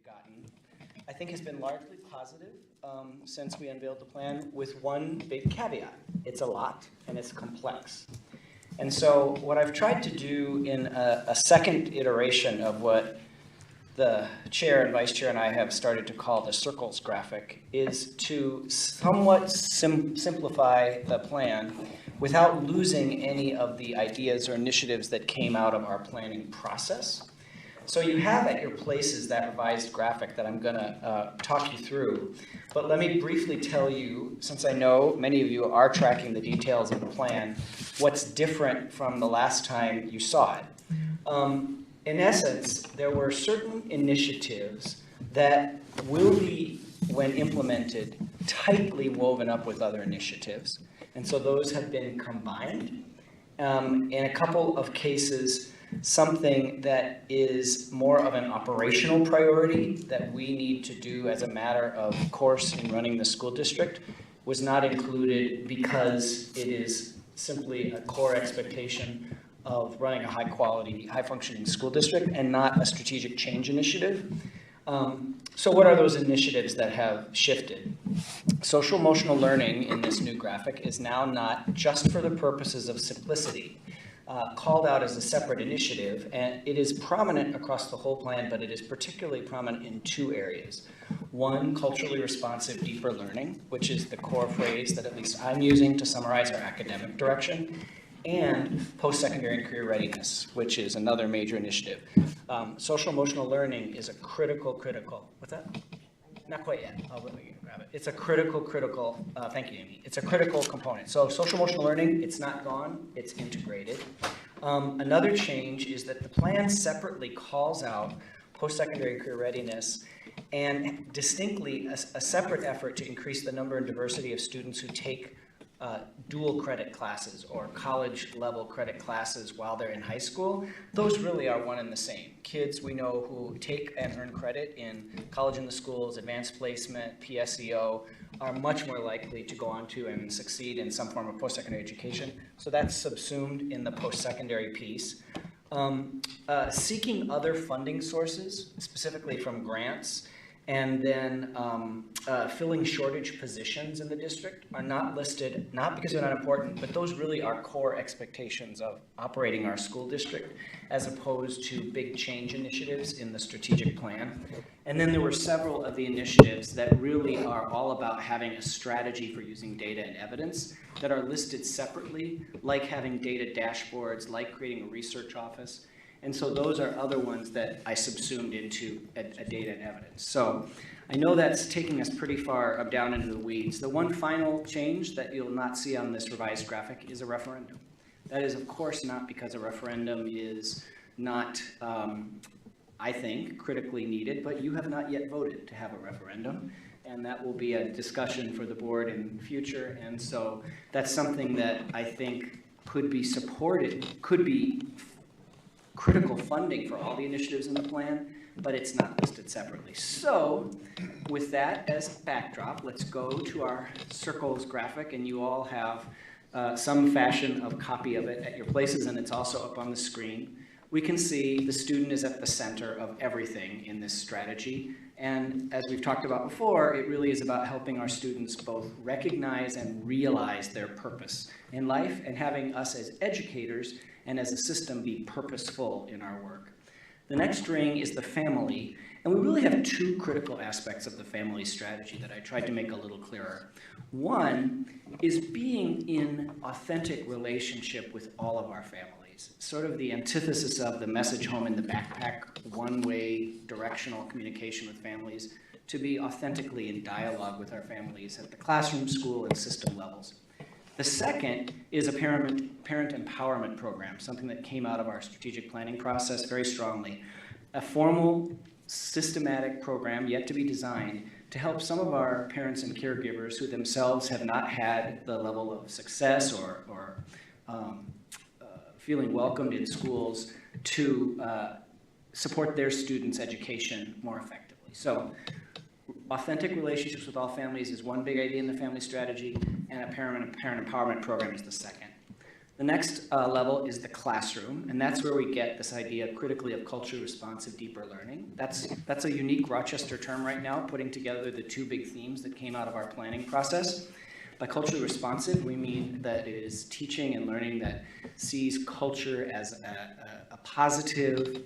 we've gotten, I think has been largely positive since we unveiled the plan, with one big caveat. It's a lot and it's complex. And so what I've tried to do in a second iteration of what the chair and vice chair and I have started to call the circles graphic is to somewhat simplify the plan without losing any of the ideas or initiatives that came out of our planning process. So you have at your places that revised graphic that I'm going to talk you through. But let me briefly tell you, since I know many of you are tracking the details of the plan, what's different from the last time you saw it. In essence, there were certain initiatives that will be, when implemented, tightly woven up with other initiatives. And so those have been combined. In a couple of cases, something that is more of an operational priority that we need to do as a matter of course in running the school district was not included because it is simply a core expectation of running a high-quality, high-functioning school district and not a strategic change initiative. So what are those initiatives that have shifted? Social-emotional learning in this new graphic is now not just for the purposes of simplicity, called out as a separate initiative, and it is prominent across the whole plan, but it is particularly prominent in two areas. One, culturally responsive deeper learning, which is the core phrase that at least I'm using to summarize our academic direction, and post-secondary and career readiness, which is another major initiative. Social-emotional learning is a critical, what's that? Not quite yet. I'll let you grab it. It's a critical, thank you, Amy. It's a critical component. So social-emotional learning, it's not gone, it's integrated. Another change is that the plan separately calls out post-secondary and career readiness and distinctly a separate effort to increase the number and diversity of students who take dual credit classes or college level credit classes while they're in high school. Those really are one and the same. Kids we know who take and earn credit in college in the schools, advanced placement, PSEO, are much more likely to go on to and succeed in some form of post-secondary education. So that's subsumed in the post-secondary piece. Seeking other funding sources, specifically from grants, and then filling shortage positions in the district are not listed, not because they're not important, but those really are core expectations of operating our school district as opposed to big change initiatives in the strategic plan. And then there were several of the initiatives that really are all about having a strategy for using data and evidence that are listed separately, like having data dashboards, like creating a research office. And so those are other ones that I subsumed into a data and evidence. So I know that's taking us pretty far down into the weeds. The one final change that you'll not see on this revised graphic is a referendum. That is, of course, not because a referendum is not, I think, critically needed, but you have not yet voted to have a referendum. And that will be a discussion for the board in the future. And so that's something that I think could be supported, could be critical funding for all the initiatives in the plan, but it's not listed separately. So with that as backdrop, let's go to our circles graphic, and you all have some fashion of copy of it at your places, and it's also up on the screen. We can see the student is at the center of everything in this strategy, and as we've talked about before, it really is about helping our students both recognize and realize their purpose in life, and having us as educators and as a system be purposeful in our work. The next ring is the family, and we really have two critical aspects of the family strategy that I tried to make a little clearer. One is being in authentic relationship with all of our families, sort of the antithesis of the message home in the backpack, one-way directional communication with families, to be authentically in dialogue with our families at the classroom, school, and system levels. The second is a parent empowerment program, something that came out of our strategic planning process very strongly. A formal, systematic program yet to be designed to help some of our parents and caregivers who themselves have not had the level of success or feeling welcomed in schools to support their students' education more effectively. So authentic relationships with all families is one big idea in the family strategy, and a parent empowerment program is the second. The next level is the classroom, and that's where we get this idea critically of culturally responsive deeper learning. That's a unique Rochester term right now, putting together the two big themes that came out of our planning process. By culturally responsive, we mean that it is teaching and learning that sees culture as a positive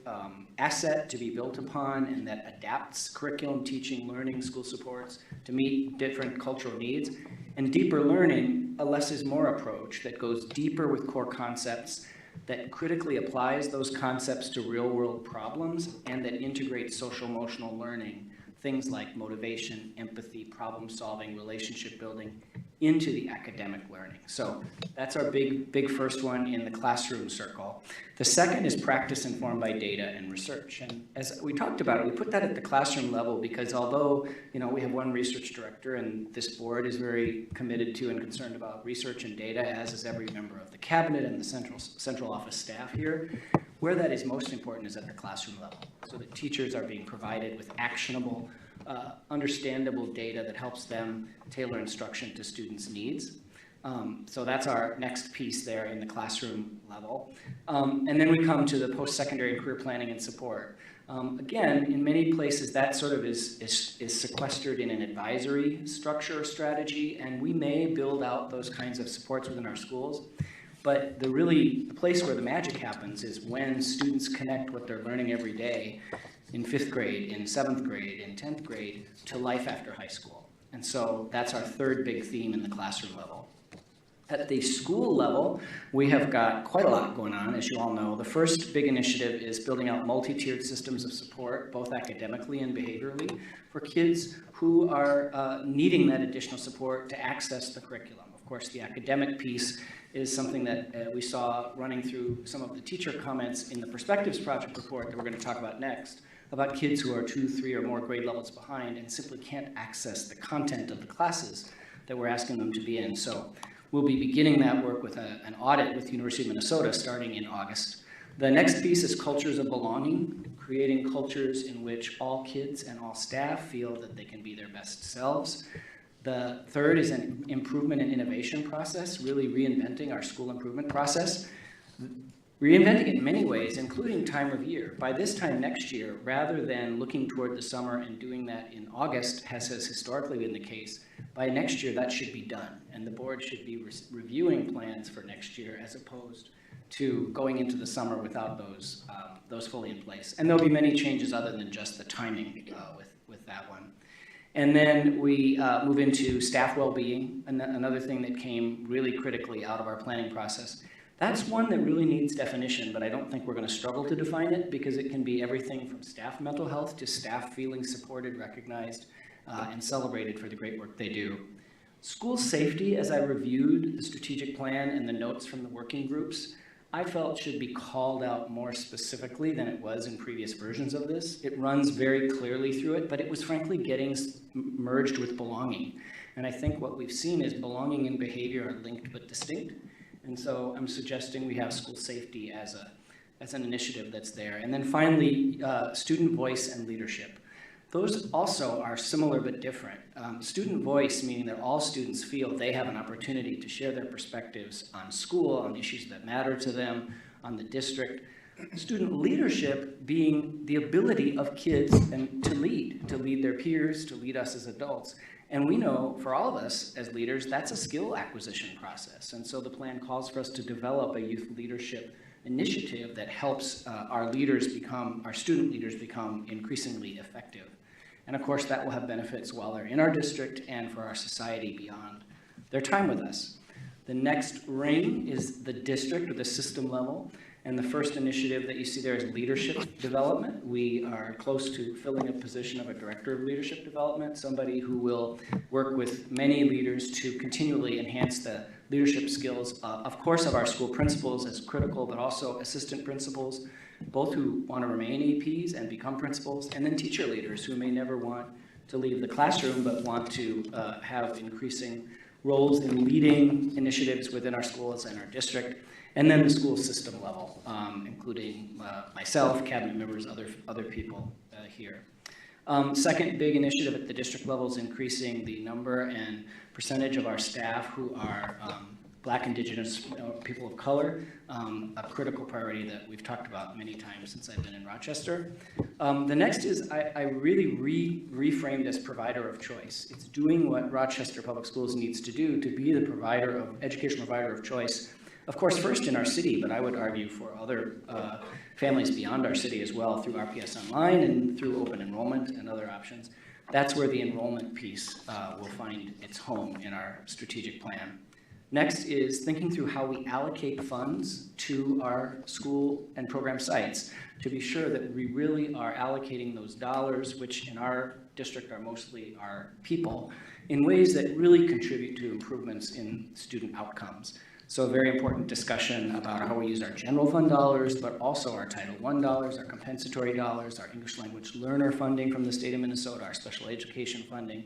asset to be built upon, and that adapts curriculum, teaching, learning, school supports to meet different cultural needs. And deeper learning, a less is more approach that goes deeper with core concepts, that critically applies those concepts to real-world problems, and that integrates social-emotional learning, things like motivation, empathy, problem-solving, relationship building, into the academic learning. So that's our big first one in the classroom circle. The second is practice informed by data and research. And as we talked about it, we put that at the classroom level because although we have one research director and this board is very committed to and concerned about research and data, as is every member of the cabinet and the central office staff here, where that is most important is at the classroom level, so that teachers are being provided with actionable, understandable data that helps them tailor instruction to students' needs. So that's our next piece there in the classroom level. And then we come to the post-secondary career planning and support. Again, in many places that sort of is sequestered in an advisory structure or strategy, and we may build out those kinds of supports within our schools. But the place where the magic happens is when students connect what they're learning every day in 5th grade, in 7th grade, in 10th grade, to life after high school. And so that's our third big theme in the classroom level. At the school level, we have got quite a lot going on, as you all know. The first big initiative is building out multi-tiered systems of support, both academically and behaviorally, for kids who are needing that additional support to access the curriculum. Of course, the academic piece is something that we saw running through some of the teacher comments in the Perspectives Project report that we're going to talk about next, about kids who are 2, 3, or more grade levels behind and simply can't access the content of the classes that we're asking them to be in. So we'll be beginning that work with an audit with the University of Minnesota starting in August. The next piece is cultures of belonging, creating cultures in which all kids and all staff feel that they can be their best selves. The third is an improvement and innovation process, really reinventing our school improvement process. Reinventing it in many ways, including time of year. By this time next year, rather than looking toward the summer and doing that in August, as has historically been the case, by next year that should be done. And the board should be reviewing plans for next year as opposed to going into the summer without those fully in place. And there'll be many changes other than just the timing with that one. And then we move into staff well-being, another thing that came really critically out of our planning process. That's one that really needs definition, but I don't think we're going to struggle to define it because it can be everything from staff mental health to staff feeling supported, recognized, and celebrated for the great work they do. School safety, as I reviewed the strategic plan and the notes from the working groups, I felt should be called out more specifically than it was in previous versions of this. It runs very clearly through it, but it was frankly getting merged with belonging. And I think what we've seen is belonging and behavior are linked but distinct. And so I'm suggesting we have school safety as an initiative that's there. And then finally, student voice and leadership. Those also are similar but different. Student voice, meaning that all students feel they have an opportunity to share their perspectives on school, on issues that matter to them, on the district. Student leadership being the ability of kids to lead their peers, to lead us as adults. And we know, for all of us as leaders, that's a skill acquisition process. And so the plan calls for us to develop a youth leadership initiative that helps our student leaders become increasingly effective. And of course, that will have benefits while they're in our district and for our society beyond their time with us. The next ring is the district or the system level. And the first initiative that you see there is leadership development. We are close to filling a position of a director of leadership development, somebody who will work with many leaders to continually enhance the leadership skills, of course, of our school principals as critical, but also assistant principals, both who want to remain APs and become principals, and then teacher leaders who may never want to leave the classroom, but want to have increasing roles in leading initiatives within our schools and our district. And then the school system level, including myself, cabinet members, other people here. Second big initiative at the district level is increasing the number and percentage of our staff who are Black, Indigenous, people of color, a critical priority that we've talked about many times since I've been in Rochester. The next is I really reframed as provider of choice. It's doing what Rochester Public Schools needs to do to be the provider of, educational provider of choice, of course, first in our city, but I would argue for other families beyond our city as well, through RPS Online and through open enrollment and other options. That's where the enrollment piece will find its home in our strategic plan. Next is thinking through how we allocate funds to our school and program sites to be sure that we really are allocating those dollars, which in our district are mostly our people, in ways that really contribute to improvements in student outcomes. So a very important discussion about how we use our general fund dollars, but also our Title I dollars, our compensatory dollars, our English language learner funding from the state of Minnesota, our special education funding,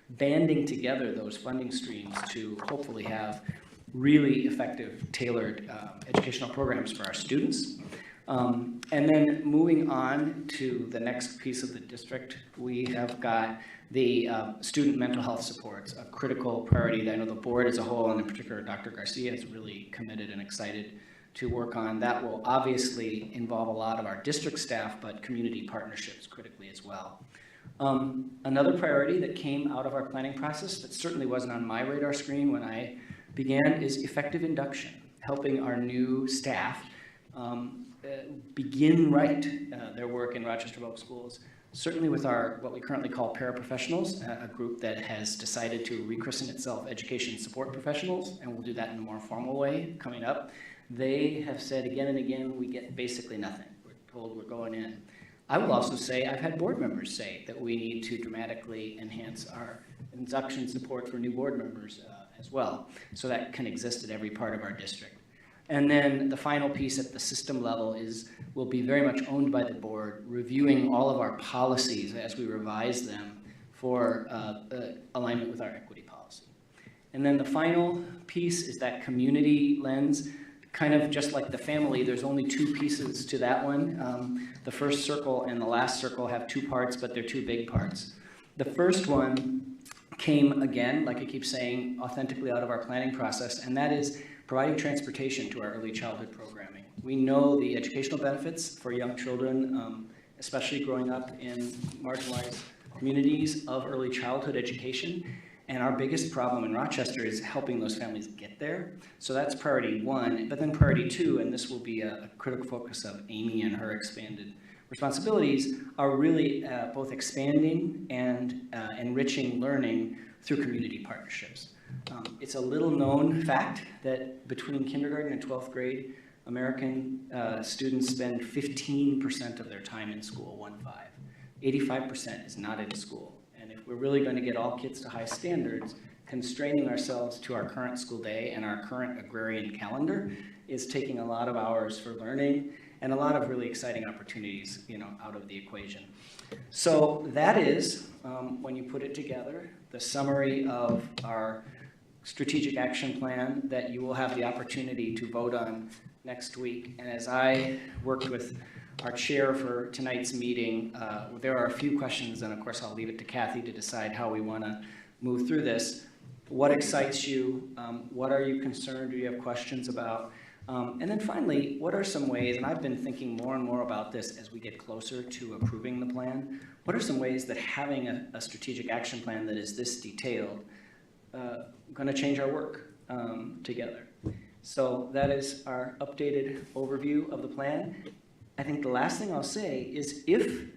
banding together those funding streams to hopefully have really effective, tailored educational programs for our students. And then moving on to the next piece of the district, we have got the student mental health supports, a critical priority that I know the board as a whole, and in particular Dr. Garcia, is really committed and excited to work on. That will obviously involve a lot of our district staff, but community partnerships critically as well. Another priority that came out of our planning process that certainly wasn't on my radar screen when I began is effective induction, helping our new staff begin right their work in Rochester Public Schools, certainly with our, what we currently call paraprofessionals, a group that has decided to rechristen itself Education Support Professionals, and we'll do that in a more formal way coming up. They have said again and again, we get basically nothing. We're told we're going in. I will also say, I've had board members say that we need to dramatically enhance our induction support for new board members as well. So that can exist at every part of our district. And then the final piece at the system level is will be very much owned by the board, reviewing all of our policies as we revise them for alignment with our equity policy. And then the final piece is that community lens. Kind of just like the family, there's only two pieces to that one. The first circle and the last circle have two parts, but they're two big parts. The first one came, again, like I keep saying, authentically out of our planning process, and that is providing transportation to our early childhood programming. We know the educational benefits for young children, especially growing up in marginalized communities, of early childhood education. And our biggest problem in Rochester is helping those families get there. So that's priority one, but then priority two, and this will be a critical focus of Amy and her expanded responsibilities, are really both expanding and enriching learning through community partnerships. It's a little known fact that between kindergarten and 12th grade, American students spend 15% of their time in school, 85% is not in school. We're really going to get all kids to high standards. Constraining ourselves to our current school day and our current agrarian calendar is taking a lot of hours for learning and a lot of really exciting opportunities, out of the equation. So that is, when you put it together, the summary of our strategic action plan that you will have the opportunity to vote on next week. And as I worked with our chair for tonight's meeting, there are a few questions, and of course I'll leave it to Kathy to decide how we want to move through this. What excites you? What are you concerned? Do you have questions about? And then finally, what are some ways, and I've been thinking more and more about this as we get closer to approving the plan, what are some ways that having a strategic action plan that is this detailed going to change our work together? So that is our updated overview of the plan. I think the last thing I'll say is if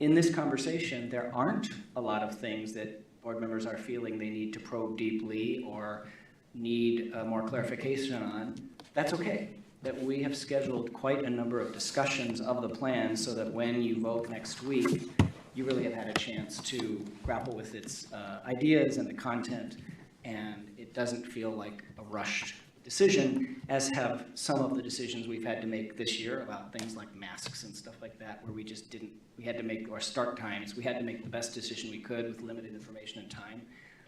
in this conversation there aren't a lot of things that board members are feeling they need to probe deeply or need more clarification on, that's okay. That we have scheduled quite a number of discussions of the plan so that when you vote next week, you really have had a chance to grapple with its ideas and the content, and it doesn't feel like a rushed decision, as have some of the decisions we've had to make this year about things like masks and stuff like that, where we just didn't, we had to make, or start times, we had to make the best decision we could with limited information and time.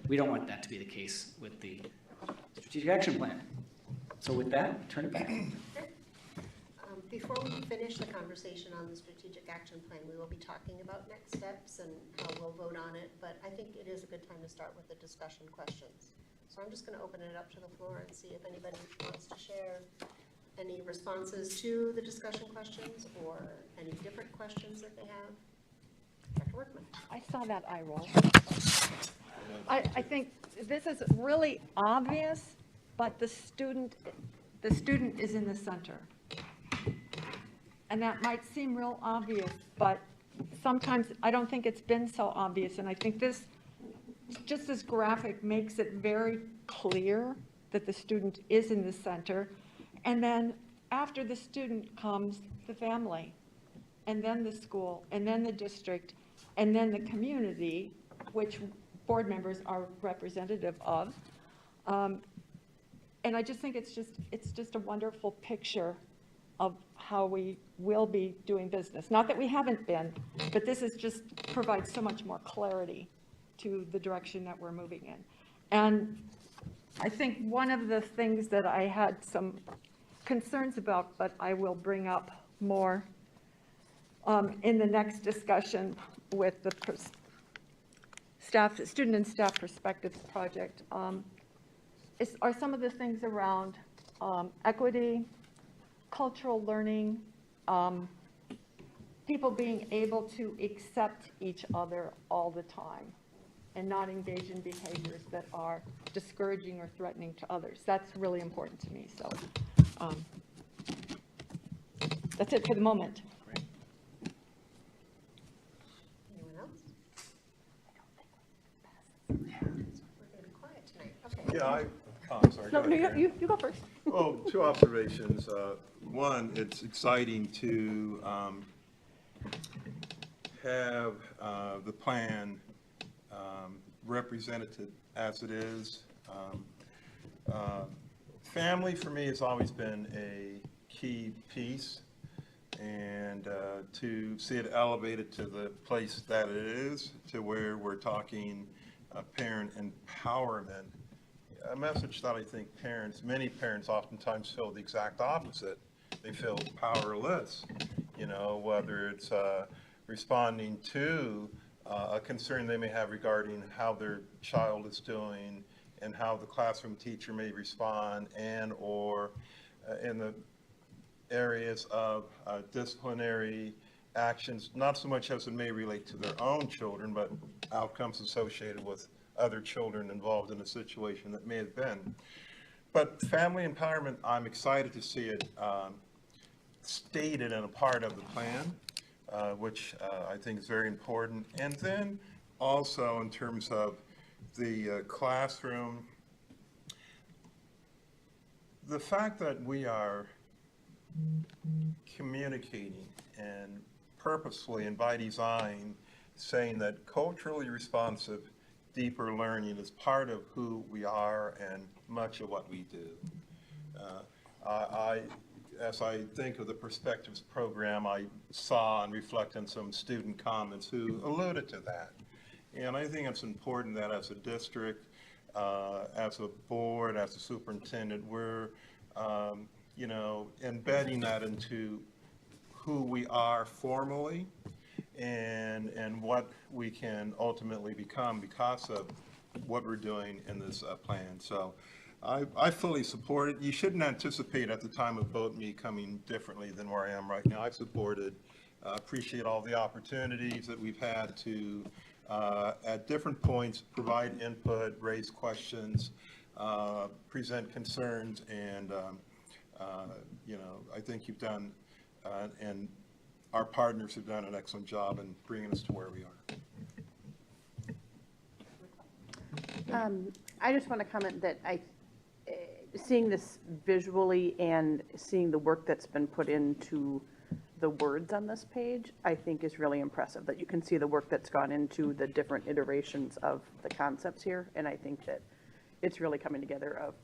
We don't want that to be the case with the strategic action plan. So with that, turn it back. Before we finish the conversation on the strategic action plan, we will be talking about next steps and how we'll vote on it, but I think it is a good time to start with the discussion questions. So I'm just going to open it up to the floor and see if anybody wants to share any responses to the discussion questions or any different questions that they have. Dr. Workman. I saw that eye roll. I think this is really obvious, but the student is in the center. And that might seem real obvious, but sometimes I don't think it's been so obvious. And I think this, just this graphic makes it very clear that the student is in the center. And then after the student comes the family, and then the school, and then the district, and then the community, which board members are representative of. And I just think it's just a wonderful picture of how we will be doing business. Not that we haven't been, but this is just provides so much more clarity to the direction that we're moving in. And I think one of the things that I had some concerns about, but I will bring up more in the next discussion with the student and staff perspectives project, are some of the things around equity, cultural learning, people being able to accept each other all the time and not engage in behaviors that are discouraging or threatening to others. That's really important to me. So that's it for the moment. Anyone else? We're going to be quiet tonight. Okay. Yeah, I'm sorry. No, go ahead, you go first. Well, two observations. One, it's exciting to have the plan represented as it is. Family for me has always been a key piece, and to see it elevated to the place that it is, to where we're talking parent empowerment, a message that I think many parents oftentimes feel the exact opposite. They feel powerless, whether it's responding to a concern they may have regarding how their child is doing and how the classroom teacher may respond, and or in the areas of disciplinary actions, not so much as it may relate to their own children, but outcomes associated with other children involved in a situation that may have been. But family empowerment, I'm excited to see it stated in a part of the plan, which I think is very important. And then also in terms of the classroom, the fact that we are communicating and purposefully and by design saying that culturally responsive deeper learning is part of who we are and much of what we do. As I think of the Perspectives program, I saw and reflect on some student comments who alluded to that. And I think it's important that as a district, as a board, as a superintendent, we're embedding that into who we are formally and what we can ultimately become because of what we're doing in this plan. So I fully support it. You shouldn't anticipate at the time of vote me coming differently than where I am right now. I've supported, appreciate all the opportunities that we've had to, at different points, provide input, raise questions, present concerns, and I think you've done, and our partners have done an excellent job in bringing us to where we are. I just want to comment that seeing this visually and seeing the work that's been put into the words on this page, I think is really impressive, that you can see the work that's gone into the different iterations of the concepts here. And I think that it's really coming together of,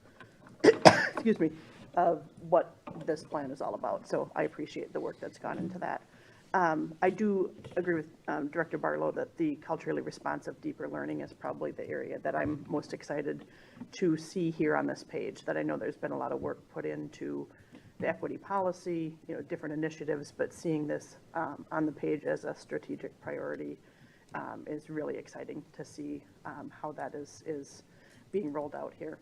excuse me, of what this plan is all about. So I appreciate the work that's gone into that. I do agree with Director Barlow that the culturally responsive deeper learning is probably the area that I'm most excited to see here on this page, that I know there's been a lot of work put into the equity policy, different initiatives, but seeing this on the page as a strategic priority is really exciting to see how that is being rolled out here.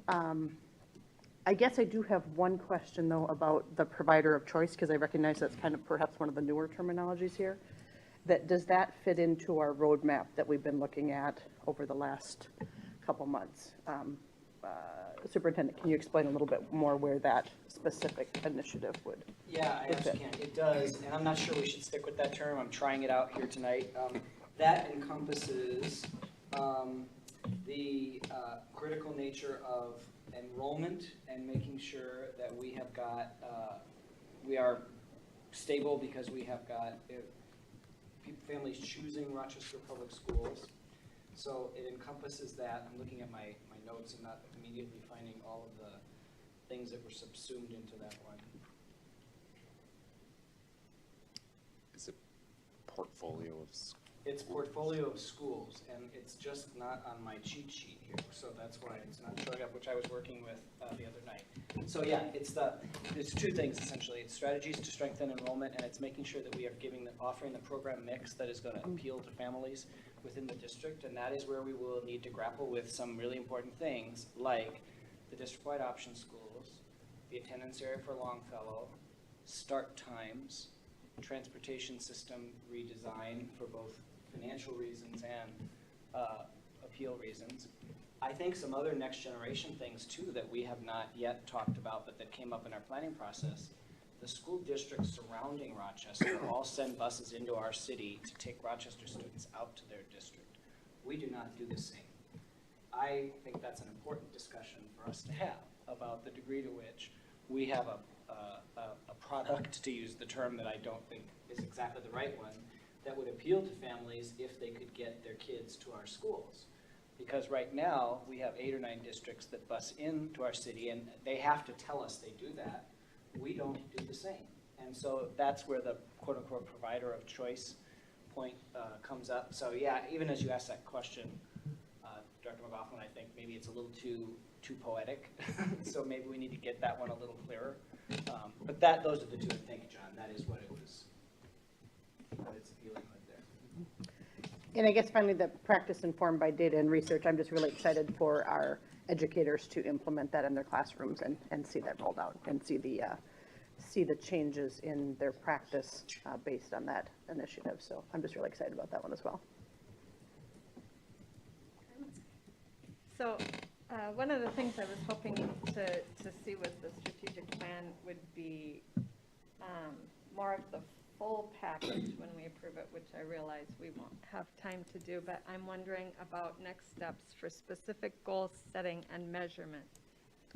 I guess I do have one question, though, about the provider of choice, because I recognize that's kind of perhaps one of the newer terminologies here. Does that fit into our roadmap that we've been looking at over the last couple months? Superintendent, can you explain a little bit more where that specific initiative would? Yeah, I actually can. It does, and I'm not sure we should stick with that term. I'm trying it out here tonight. That encompasses the critical nature of enrollment and making sure that we have got, we are stable because we have got families choosing Rochester Public Schools. So it encompasses that. I'm looking at my notes and not immediately finding all of the things that were subsumed into that one. Is it portfolio of schools? It's portfolio of schools, and it's just not on my cheat sheet here, so that's why it's not showing up, which I was working with the other night. So yeah, there's two things essentially. It's strategies to strengthen enrollment, and it's making sure that we are offering the program mix that is going to appeal to families within the district, and that is where we will need to grapple with some really important things, like the district-wide option schools, the attendance area for Longfellow, start times, transportation system redesign for both financial reasons and appeal reasons. I think some other next generation things too that we have not yet talked about but that came up in our planning process. The school districts surrounding Rochester all send buses into our city to take Rochester students out to their district. We do not do the same. I think that's an important discussion for us to have about the degree to which we have a product, to use the term that I don't think is exactly the right one, that would appeal to families if they could get their kids to our schools. Because right now, we have 8 or 9 districts that bus into our city, and they have to tell us they do that. We don't do the same. And so that's where the quote-unquote provider of choice point comes up. So yeah, even as you asked that question, Dr. McLaughlin, I think maybe it's a little too poetic. So maybe we need to get that one a little clearer. But those are the two, thank you, John. That is what it's appealing with there. And I guess finally, the practice informed by data and research, I'm just really excited for our educators to implement that in their classrooms and see that rolled out and see the changes in their practice based on that initiative. So I'm just really excited about that one as well. So one of the things I was hoping to see with the strategic plan would be more of the full package when we approve it, which I realize we won't have time to do, but I'm wondering about next steps for specific goal setting and measurement.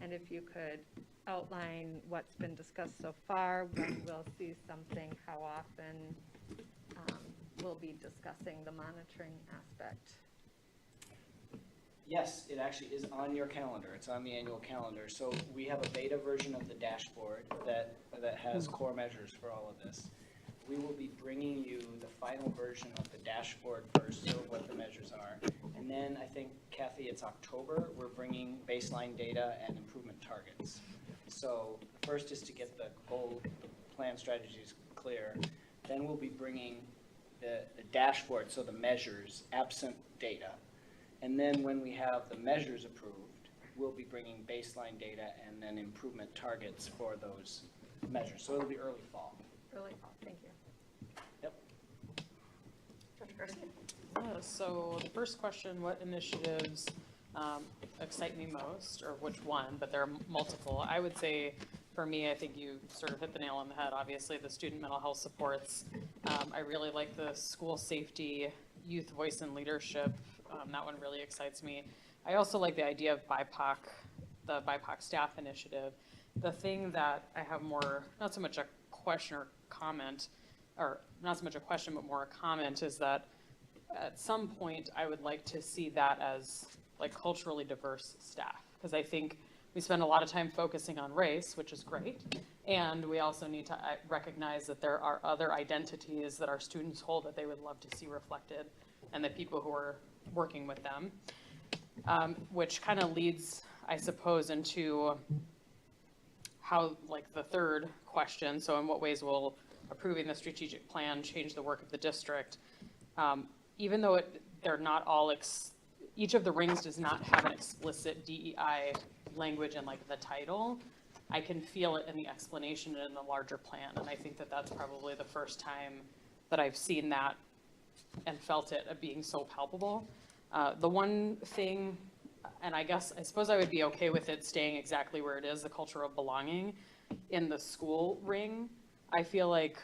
And if you could outline what's been discussed so far, when we'll see something, how often we'll be discussing the monitoring aspect. Yes, it actually is on your calendar. It's on the annual calendar. So we have a beta version of the dashboard that has core measures for all of this. We will be bringing you the final version of the dashboard first, so what the measures are. And then I think, Kathy, it's October, we're bringing baseline data and improvement targets. So first is to get the goal, the plan strategies clear. Then we'll be bringing the dashboard, so the measures, absent data. And then when we have the measures approved, we'll be bringing baseline data and then improvement targets for those measures. So it'll be early fall. Early fall, thank you. Yep. Dr. Garcia? So the first question, what initiatives excite me most, or which one, but there are multiple. I would say, for me, I think you sort of hit the nail on the head. Obviously, the student mental health supports. I really like the school safety, youth voice and leadership. That one really excites me. I also like the idea of BIPOC, the BIPOC staff initiative. The thing that I have more, not so much a question or comment, or not so much a question, but more a comment, is that at some point I would like to see that as like culturally diverse staff. Because I think we spend a lot of time focusing on race, which is great. And we also need to recognize that there are other identities that our students hold that they would love to see reflected, and the people who are working with them, which kind of leads, I suppose, into how, like, the third question, so in what ways will approving the strategic plan change the work of the district? Even though they're not all each of the rings does not have an explicit DEI language in like the title, I can feel it in the explanation and in the larger plan. And I think that that's probably the first time that I've seen that and felt it being so palpable. The one thing, and I suppose I would be okay with it staying exactly where it is, the culture of belonging in the school ring. I feel like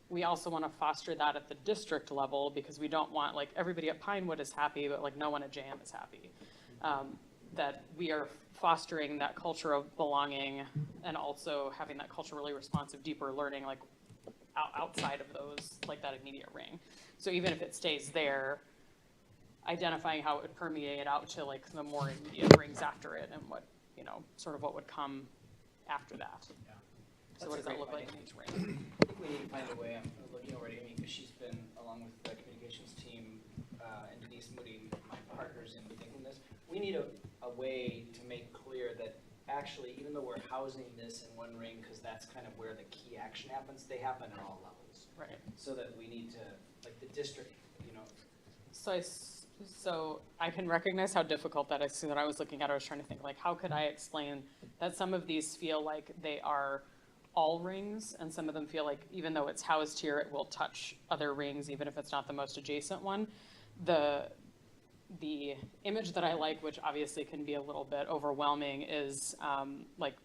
we also want to foster that at the district level, because we don't want, like, everybody at Pinewood is happy, but like no one at JM is happy. That we are fostering that culture of belonging and also having that culturally responsive, deeper learning, like outside of those, like that immediate ring. So even if it stays there, identifying how it would permeate out to like the more immediate rings after it and what, you know, sort of what would come after that. Yeah. So what does that look like in each ring? I think we need to find a way, I'm looking over at Amy, because she's been, along with the communications team, and Denise Moody, my partners in thinking this, we need a way to make clear that actually, even though we're housing this in one ring, because that's kind of where the key action happens, they happen at all levels. Right. So that we need to, like the district, you know. So I can recognize how difficult that is. So that I was looking at, I was trying to think, like, how could I explain that some of these feel like they are all rings, and some of them feel like even though it's housed here, it will touch other rings, even if it's not the most adjacent one. The image that I like, which obviously can be a little bit overwhelming, is like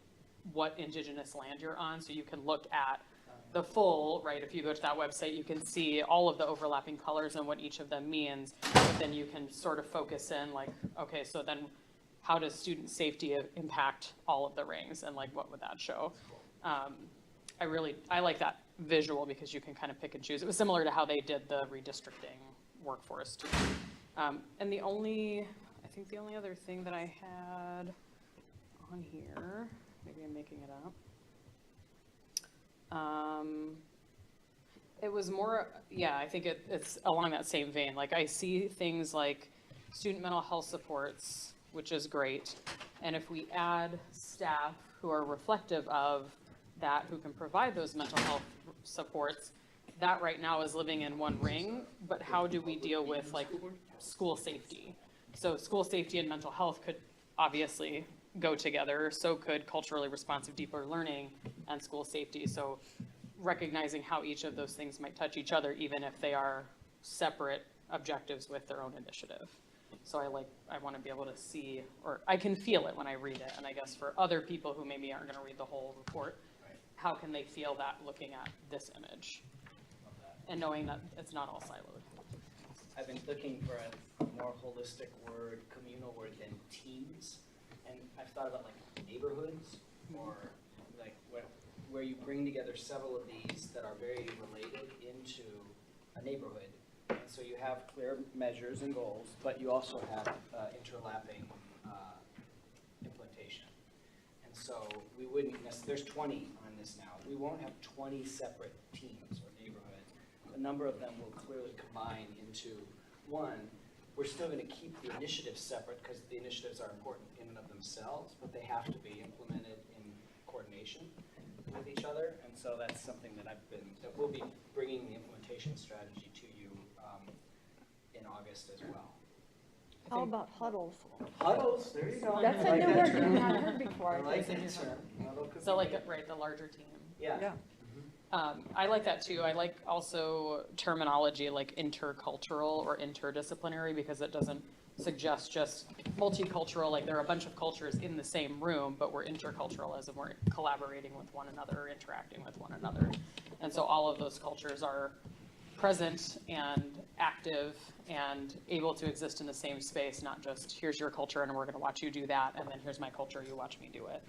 what Indigenous land you're on. So you can look at the full, right, if you go to that website, you can see all of the overlapping colors and what each of them means, but then you can sort of focus in like, okay, so then how does student safety impact all of the rings, and like what would that show? I like that visual because you can kind of pick and choose. It was similar to how they did the redistricting workforce too. And I think the only other thing that I had on here, maybe I'm making it up. It was more, yeah, I think it's along that same vein. Like I see things like student mental health supports, which is great. And if we add staff who are reflective of that, who can provide those mental health supports, that right now is living in one ring, but how do we deal with like school safety? So school safety and mental health could obviously go together. So could culturally responsive deeper learning and school safety. So recognizing how each of those things might touch each other, even if they are separate objectives with their own initiative. So I want to be able to see, or I can feel it when I read it. And I guess for other people who maybe aren't going to read the whole report, how can they feel that looking at this image and knowing that it's not all siloed? I've been looking for a more holistic word, communal word than teams. And I've thought about like neighborhoods, or like where you bring together several of these that are very related into a neighborhood. And so you have clear measures and goals, but you also have interlapping implementation. And so we wouldn't necessarily, there's 20 on this now. We won't have 20 separate teams or neighborhoods. A number of them will clearly combine into one. We're still going to keep the initiatives separate because the initiatives are important in and of themselves, but they have to be implemented in coordination with each other. And so that's something that we'll be bringing the implementation strategy to you in August as well. How about huddles? Huddles, there you go. That's I a like new that word term. I've not heard before. I like that term. So like, right, the larger team. Yeah. Yeah. I like that too. I like also terminology like intercultural or interdisciplinary, because it doesn't suggest just multicultural, like there are a bunch of cultures in the same room, but we're intercultural as in we're collaborating with one another or interacting with one another. And so all of those cultures are present and active and able to exist in the same space, not just here's your culture and we're going to watch you do that, and then here's my culture, you watch me do it.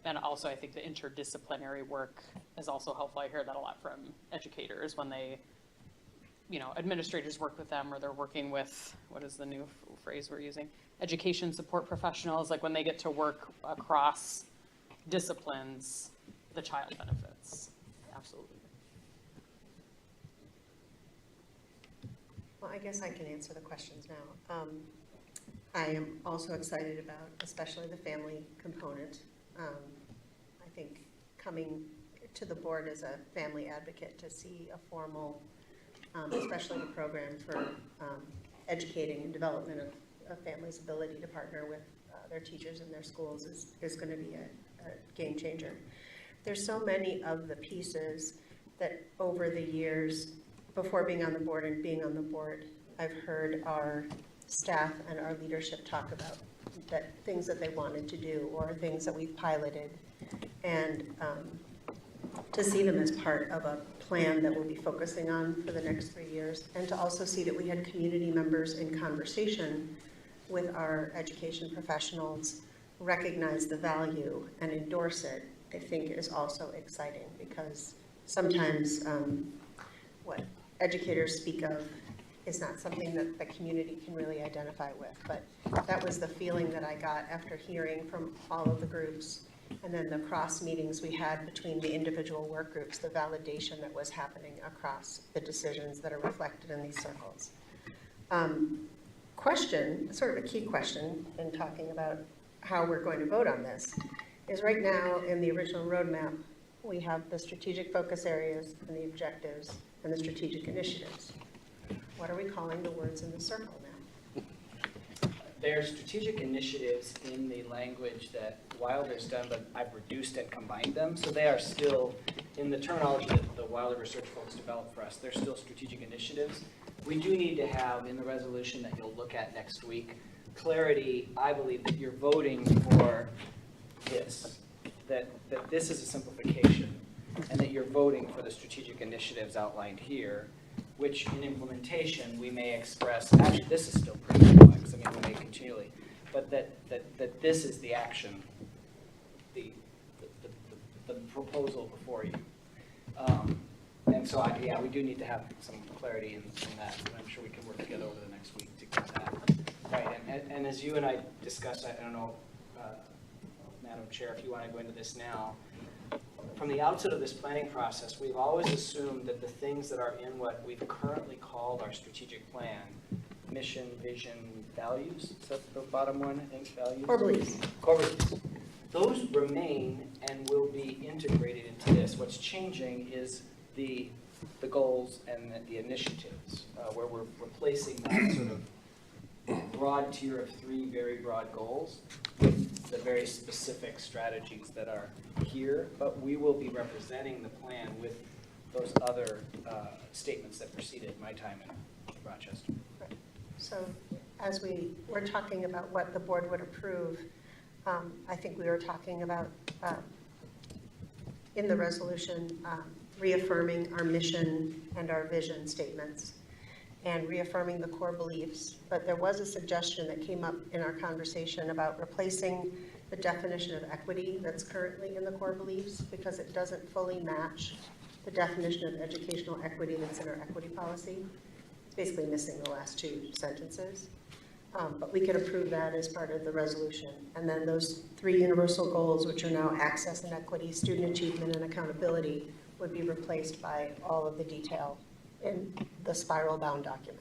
And also I think the interdisciplinary work is also helpful. I hear that a lot from educators when they, you know, administrators work with them, or they're working with, what is the new phrase we're using? Education support professionals, like when they get to work across disciplines, the child benefits. Absolutely. Well, I guess I can answer the questions now. I am also excited about especially the family component. I think coming to the board as a family advocate to see a formal, especially the program for educating and development of families' ability to partner with their teachers in their schools is going to be a game changer. There's so many of the pieces that over the years, before being on the board and being on the board, I've heard our staff and our leadership talk about that things that they wanted to do or things that we've piloted, and to see them as part of a plan that we'll be focusing on for the next 3 years, and to also see that we had community members in conversation with our education professionals, recognize the value and endorse it, I think is also exciting, because sometimes what educators speak of is not something that the community can really identify with. But that was the feeling that I got after hearing from all of the groups, and then the cross meetings we had between the individual work groups, the validation that was happening across the decisions that are reflected in these circles. Question, sort of a key question in talking about how we're going to vote on this, is right now in the original roadmap, we have the strategic focus areas and the objectives and the strategic initiatives. What are we calling the words in the circle now? There are strategic initiatives in the language that Wilder's done, but I've reduced and combined them. So they are still, in the terminology that the Wilder research folks developed for us, they're still strategic initiatives. We do need to have, in the resolution that you'll look at next week, clarity, I believe, that you're voting for this, that this is a simplification, and that you're voting for the strategic initiatives outlined here, which in implementation we may express, actually this is still pretty complex, I mean we may continually, but that this is the action, the proposal before you. And so yeah, we do need to have some clarity in that, and I'm sure we can work together over the next week to get that. Right, and as you and I discussed, I don't know, Madam Chair, if you want to go into this now, from the outset of this planning process, we've always assumed that the things that are in what we've currently called our strategic plan, mission, vision, values, is that the bottom one, I think, values? Core beliefs. Core beliefs. Those remain and will be integrated into this. What's changing is the goals and the initiatives, where we're replacing that sort of broad tier of 3 very broad goals with the very specific strategies that are here, but we will be representing the plan with those other statements that preceded my time in Rochester. Right. So as we were talking about what the board would approve, I think we were talking about in the resolution reaffirming our mission and our vision statements and reaffirming the core beliefs. But there was a suggestion that came up in our conversation about replacing the definition of equity that's currently in the core beliefs, because it doesn't fully match the definition of educational equity that's in our equity policy. It's basically missing the last 2 sentences. But we could approve that as part of the resolution. And then those 3 universal goals, which are now access and equity, student achievement, and accountability, would be replaced by all of the detail in the spiral bound document.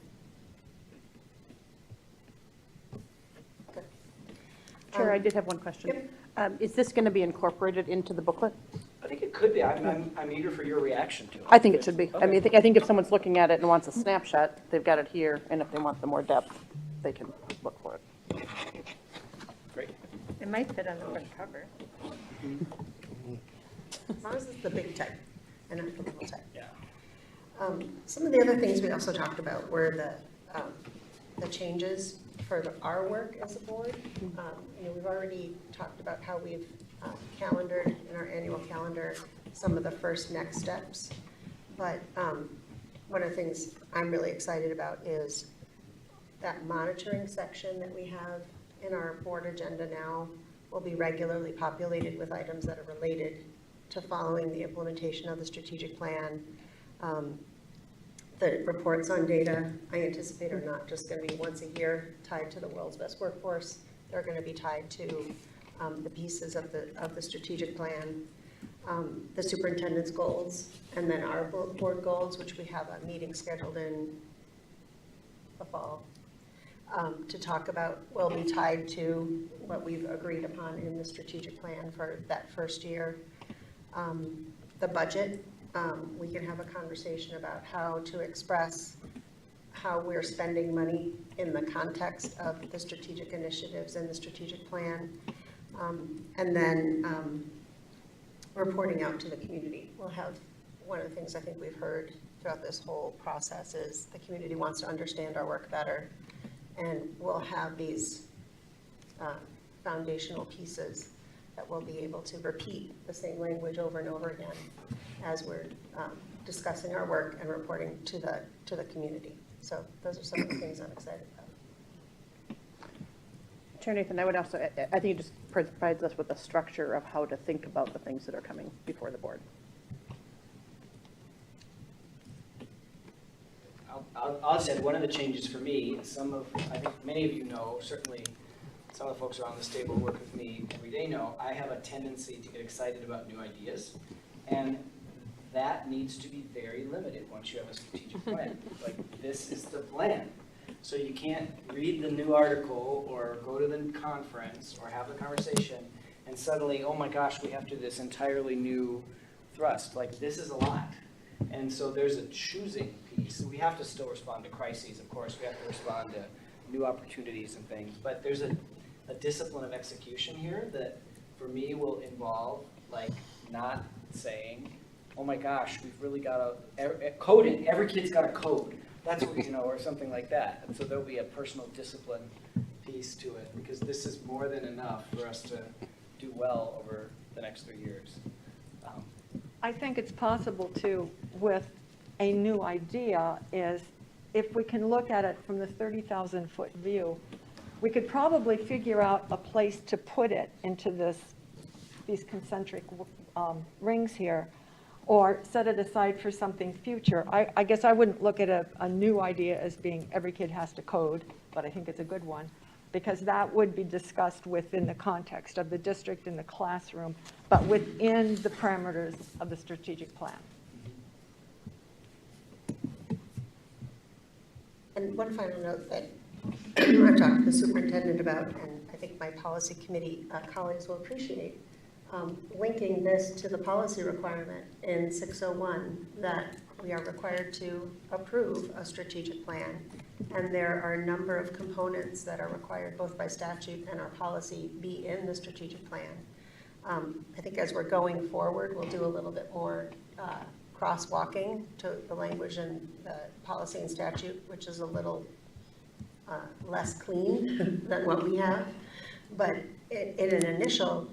Good. Chair, I did have one question. Yep. Is this going to be incorporated into the booklet? I think it could be. I'm eager for your reaction to it. I think it should be. Okay. I mean, I think if someone's looking at it and wants a snapshot, they've got it here, and if they want the more depth, they can look for it. Great. It might fit on the front cover. As long as it's the big type and not the little type. Yeah. Some of the other things we also talked about were the changes for our work as a board. We've already talked about how we've calendared in our annual calendar some of the first next steps. But one of the things I'm really excited about is that monitoring section that we have in our board agenda now will be regularly populated with items that are related to following the implementation of the strategic plan. The reports on data, I anticipate, are not just going to be once a year tied to the world's best workforce. They're going to be tied to the pieces of the strategic plan, the superintendent's goals, and then our board goals, which we have a meeting scheduled in the fall to talk about, will be tied to what we've agreed upon in the strategic plan for that first year. The budget, we can have a conversation about how to express how we're spending money in the context of the strategic initiatives and the strategic plan. And then reporting out to the community. We'll have, one of the things I think we've heard throughout this whole process is the community wants to understand our work better. And we'll have these foundational pieces that we'll be able to repeat the same language over and over again as we're discussing our work and reporting to the community. So those are some of the things I'm excited about. Chair Nathan, I would also, I think it just provides us with a structure of how to think about the things that are coming before the board. I'll say one of the changes for me, I think many of you know, certainly some of the folks around this table who work with me every day know, I have a tendency to get excited about new ideas. And that needs to be very limited once you have a strategic plan. Like, this is the plan. So you can't read the new article or go to the conference or have the conversation and suddenly, oh my gosh, we have to do this entirely new thrust. Like, this is a lot. And so there's a choosing piece. We have to still respond to crises, of course. We have to respond to new opportunities and things. But there's a discipline of execution here that, for me, will involve, like, not saying, oh my gosh, we've really got coding. Every kid's got a code. That's what, or something like that. And so there'll be a personal discipline piece to it, because this is more than enough for us to do well over the next 3 years. I think it's possible too, with a new idea, is if we can look at it from the 30,000-foot view, we could probably figure out a place to put it into these concentric rings here, or set it aside for something future. I guess I wouldn't look at a new idea as being every kid has to code, but I think it's a good one, because that would be discussed within the context of the district and the classroom, but within the parameters of the strategic plan. And one final note that I've talked to the superintendent about, and I think my policy committee colleagues will appreciate, linking this to the policy requirement in 601 that we are required to approve a strategic plan. And there are a number of components that are required both by statute and our policy be in the strategic plan. I think as we're going forward, we'll do a little bit more crosswalking to the language in the policy and statute, which is a little less clean than what we have. But in an initial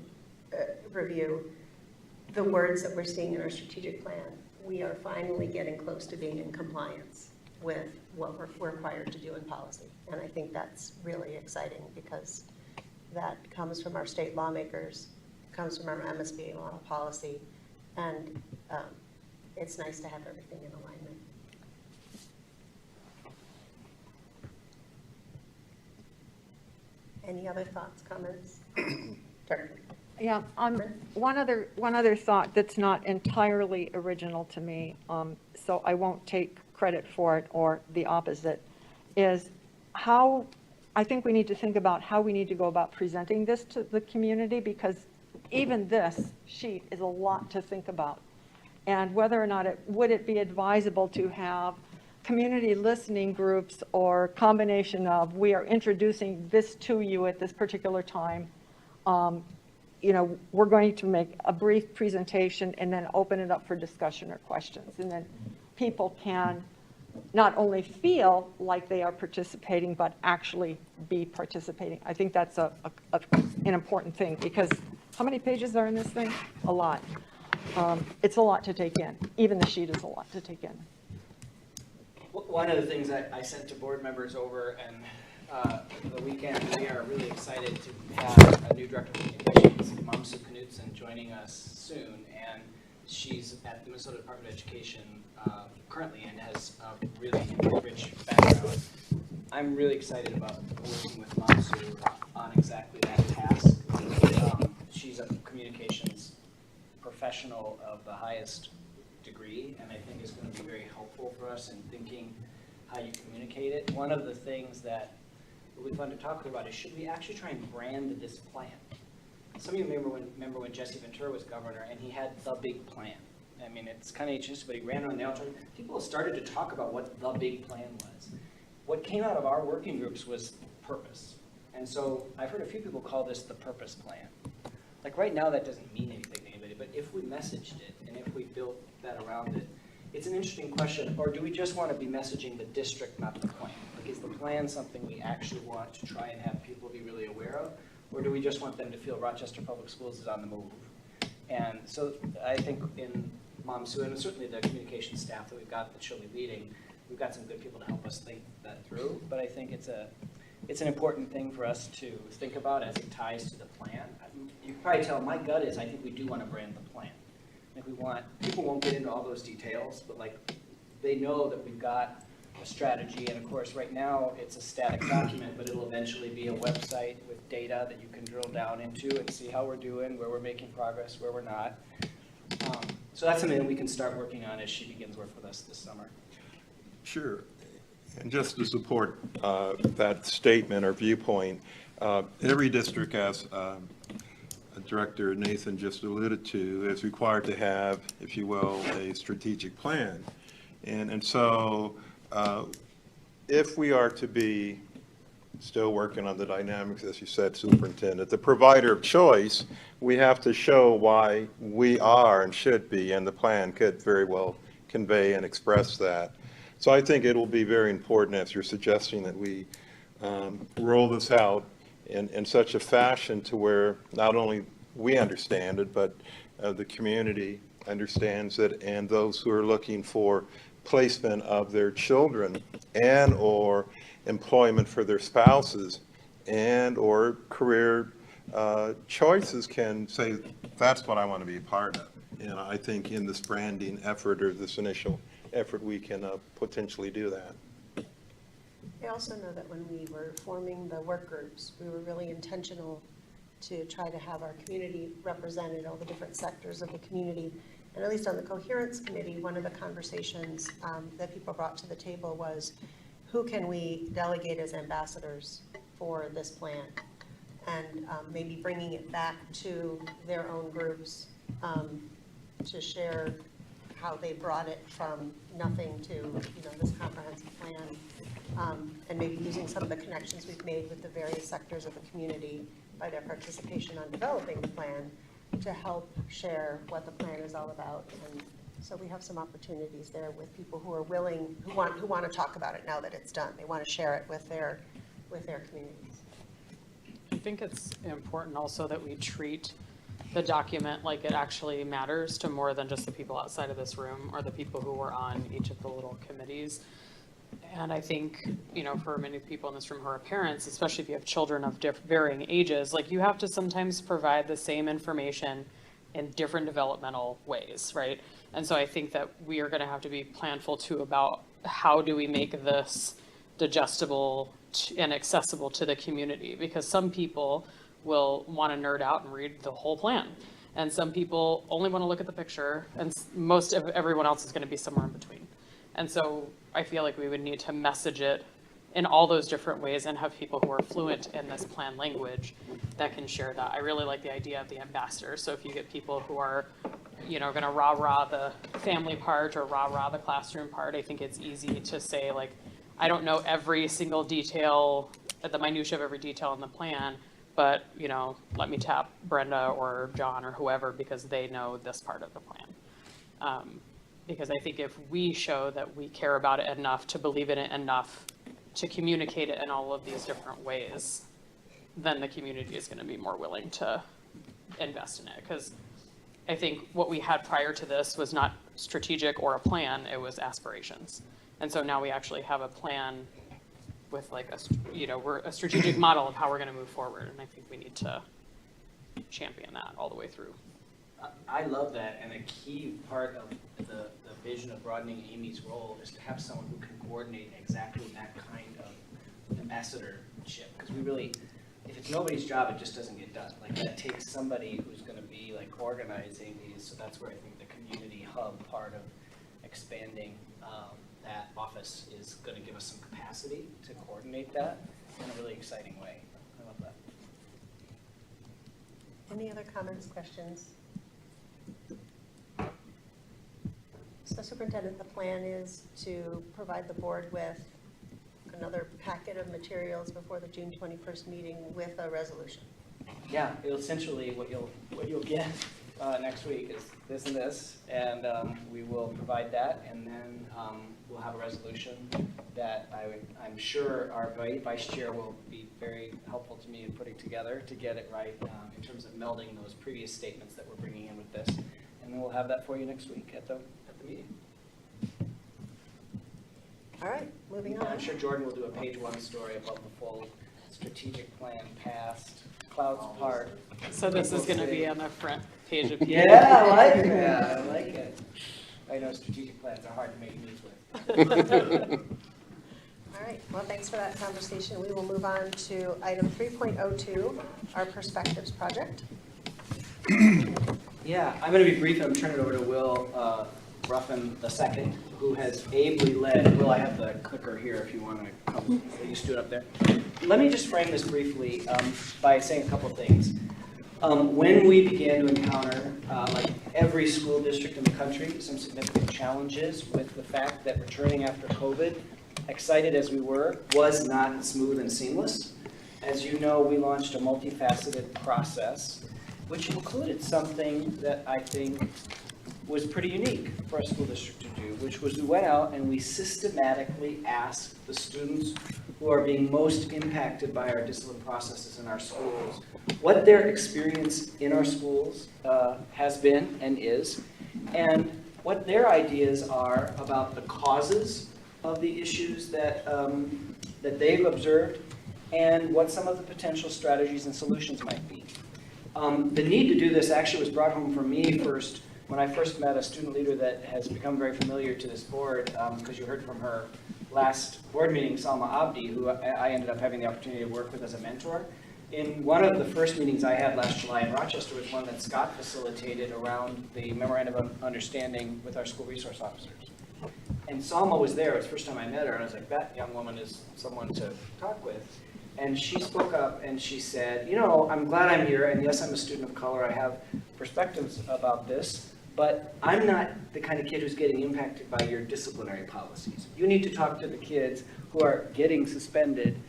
review, the words that we're seeing in our strategic plan, we are finally getting close to being in compliance with what we're required to do in policy. And I think that's really exciting, because that comes from our state lawmakers, comes from our MSBA model policy, and it's nice to have everything in alignment. Any other thoughts, comments? Director. Yeah, one other thought that's not entirely original to me, so I won't take credit for it or the opposite, is how, I think we need to think about how we need to go about presenting this to the community, because even this sheet is a lot to think about. And whether or not would it be advisable to have community listening groups, or combination of, we are introducing this to you at this particular time. We're going to make a brief presentation and then open it up for discussion or questions. And then people can not only feel like they are participating, but actually be participating. I think that's an important thing, because how many pages are in this thing? A lot. It's a lot to take in. Even the sheet is a lot to take in. One of the things I sent to board members over the weekend, we are really excited to have a new director of communications, Mamsu Knudsen, joining us soon. And she's at the Minnesota Department of Education currently, and has a really rich background. I'm really excited about working with Mamsu on exactly that task. She's a communications professional of the highest degree, and I think is going to be very helpful for us in thinking how you communicate it. One of the things that will be fun to talk about is, should we actually try and brand this plan? Some of you remember when Jesse Ventura was governor, and he had the big plan. I mean, it's kind of interesting, but he ran around the outside. People started to talk about what the big plan was. what came out of our working groups was purpose. And so I've heard a few people call this the purpose plan. Like right now, that doesn't mean anything to anybody, but if we messaged it and if we built that around it, it's an interesting question. Or do we just want to be messaging the district, not the plan? Like, is the plan something we actually want to try and have people be really aware of? Or do we just want them to feel Rochester Public Schools is on the move? And so I think in Mom Sue, and certainly the communication staff that we've got that she'll be leading, we've got some good people to help us think that through. But I think it's an important thing for us to think about as it ties to the plan. You can probably tell my gut is I think we do want to brand the plan. Like we want, people won't get into all those details, but like they know that we've got a strategy. And of course, right now it's a static document, but it'll eventually be a website with data that you can drill down into and see how we're doing, where we're making progress, where we're not. So that's something that we can start working on as she begins work with us this summer. Sure. And just to support that statement or viewpoint, every district, as Director Nathan just alluded to, is required to have, if you will, a strategic plan. And so if we are to be still working on the dynamics, as you said, Superintendent, the provider of choice, we have to show why we are and should be, and the plan could very well convey and express that. So I think it will be very important, as you're suggesting, that we roll this out in such a fashion to where not only we understand it, but the community understands it, and those who are looking for placement of their children and or employment for their spouses and or career choices can say, that's what I want to be a part of. And I think in this branding effort or this initial effort, we can potentially do that. I also know that when we were forming the work groups, we were really intentional to try to have our community represented, all the different sectors of the community. And at least on the coherence committee, one of the conversations that people brought to the table was, who can we delegate as ambassadors for this plan? And maybe bringing it back to their own groups to share how they brought it from nothing to, this comprehensive plan, and maybe using some of the connections we've made with the various sectors of the community by their participation on developing the plan to help share what the plan is all about. And so we have some opportunities there with people who are willing, who want to talk about it now that it's done. They want to share it with their communities. I think it's important also that we treat the document like it actually matters to more than just the people outside of this room or the people who were on each of the little committees. And I think, for many people in this room who are parents, especially if you have children of varying ages, like you have to sometimes provide the same information in different developmental ways, right? And so I think that we are going to have to be planful too about how do we make this digestible and accessible to the community, because some people will want to nerd out and read the whole plan. And some people only want to look at the picture, and most of everyone else is going to be somewhere in between. And so I feel like we would need to message it in all those different ways and have people who are fluent in this plan language that can share that. I really like the idea of the ambassador. So if you get people who are, going to rah-rah the family part or rah-rah the classroom part, I think it's easy to say, like, I don't know every single detail, the minutia of every detail in the plan, but, let me tap Brenda or John or whoever because they know this part of the plan. Because I think if we show that we care about it enough to believe in it enough to communicate it in all of these different ways, then the community is going to be more willing to invest in it. Because I think what we had prior to this was not strategic or a plan, it was aspirations. And so now we actually have a plan with like we're a strategic model of how we're going to move forward. And I think we need to champion that all the way through. I love that, and a key part of the vision of broadening Amy's role is to have someone who can coordinate exactly that kind of ambassadorship. Because we really, if it's nobody's job, it just doesn't get done. Like that takes somebody who's going to be like organizing these. So that's where I think the community hub part of expanding that office is going to give us some capacity to coordinate that in a really exciting way. I love that. Any other comments, questions? So Superintendent, the plan is to provide the board with an another packet of materials before the June 21st meeting with a resolution. Yeah, it'll essentially, what you'll get next week is this and this, and we will provide that, and then we'll have a resolution that I'm sure our vice chair will be very helpful to me in putting together to get it right in terms of melding those previous statements that we're bringing in with this. And then we'll have that for you next week at the meeting. All right, moving And on. I'm sure Jordan will do a page one story about the full strategic plan passed, clouds apart. So this is gonna be on the front page of. Yeah, I like that, I like it. I know strategic plans are hard to make news with. All right, well, thanks for that conversation. We will move on to item 3.02, our Perspectives Project. Yeah, I'm going to be brief, and I'm turning it over to Will Ruffin II, who has ably led. Will, I have the clicker here if you want to come. You stood up there. Let me just frame this briefly by saying a couple things. When we began to encounter, like every school district in the country, some significant challenges with the fact that returning after COVID, excited as we were, was not smooth and seamless. As you know, we launched a multifaceted process, which included something that I think was pretty unique for a school district to do, which was we went out and we systematically asked the students who are being most impacted by our discipline processes in our schools what their experience in our schools has been and is, and what their ideas are about the causes of the issues that, that they've observed, and what some of the potential strategies and solutions might be. The need to do this actually was brought home for me first when I first met a student leader that has become very familiar to this board, because you heard from her last board meeting, Salma Abdi, who I ended up having the opportunity to work with as a mentor. In one of the first meetings I had last July in Rochester was one that Scott facilitated around the Memorandum of Understanding with our school resource officers. And Salma was there. It was the first time I met her, and I was like, that young woman is someone to talk with. And she spoke up and she said, you know, I'm glad I'm here, and yes, I'm a student of color. I have perspectives about this, but I'm not the kind of kid who's getting impacted by your disciplinary policies. You need to talk to the kids who are getting suspended.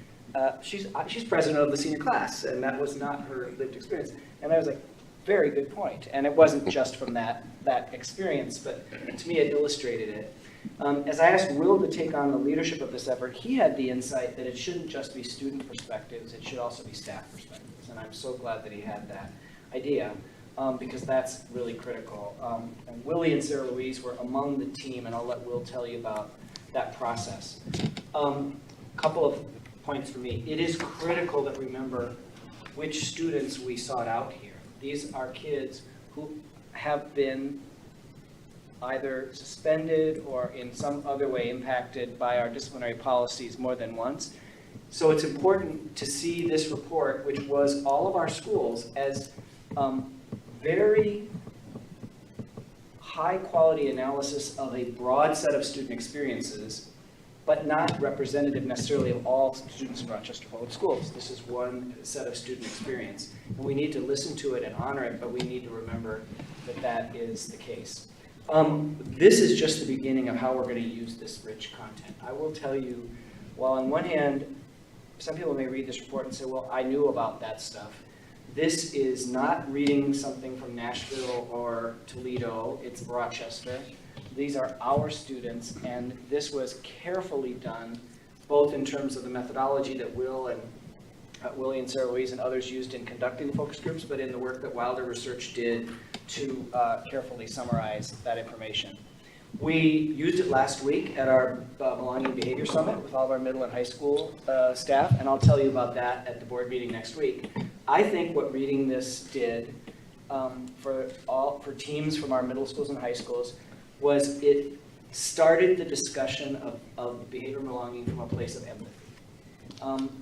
She's president of the senior class, and that was not her lived experience. And I was like, very good point. And it wasn't just from that experience, but to me it illustrated it. As I asked Will to take on the leadership of this effort, he had the insight that it shouldn't just be student perspectives, it should also be staff perspectives. And I'm so glad that he had that idea, because that's really critical. And Willie and Sarah Louise were among the team, and I'll let Will tell you about that process. Couple of points for me. It is critical that we remember which students we sought out here. These are kids who have been either suspended or in some other way impacted by our disciplinary policies more than once. So it's important to see this report, which was all of our schools, as very high quality analysis of a broad set of student experiences, but not representative necessarily of all students in Rochester Public Schools. This is one set of student experience. And we need to listen to it and honor it, but we need to remember that that is the case. This is just the beginning of how we're going to use this rich content. I will tell you, while on one hand, some people may read this report and say, well, I knew about that stuff. This is not reading something from Nashville or Toledo, it's Rochester. These are our students, and this was carefully done, both in terms of the methodology that Will and Willie and Sarah Louise and others used in conducting the focus groups, but in the work that Wilder Research did to carefully summarize that information. We used it last week at our Belonging Behavior Summit with all of our middle and high school staff, and I'll tell you about that at the board meeting next week. I think what reading this did for teams from our middle schools and high schools was it started the discussion of behavior and belonging from a place of empathy.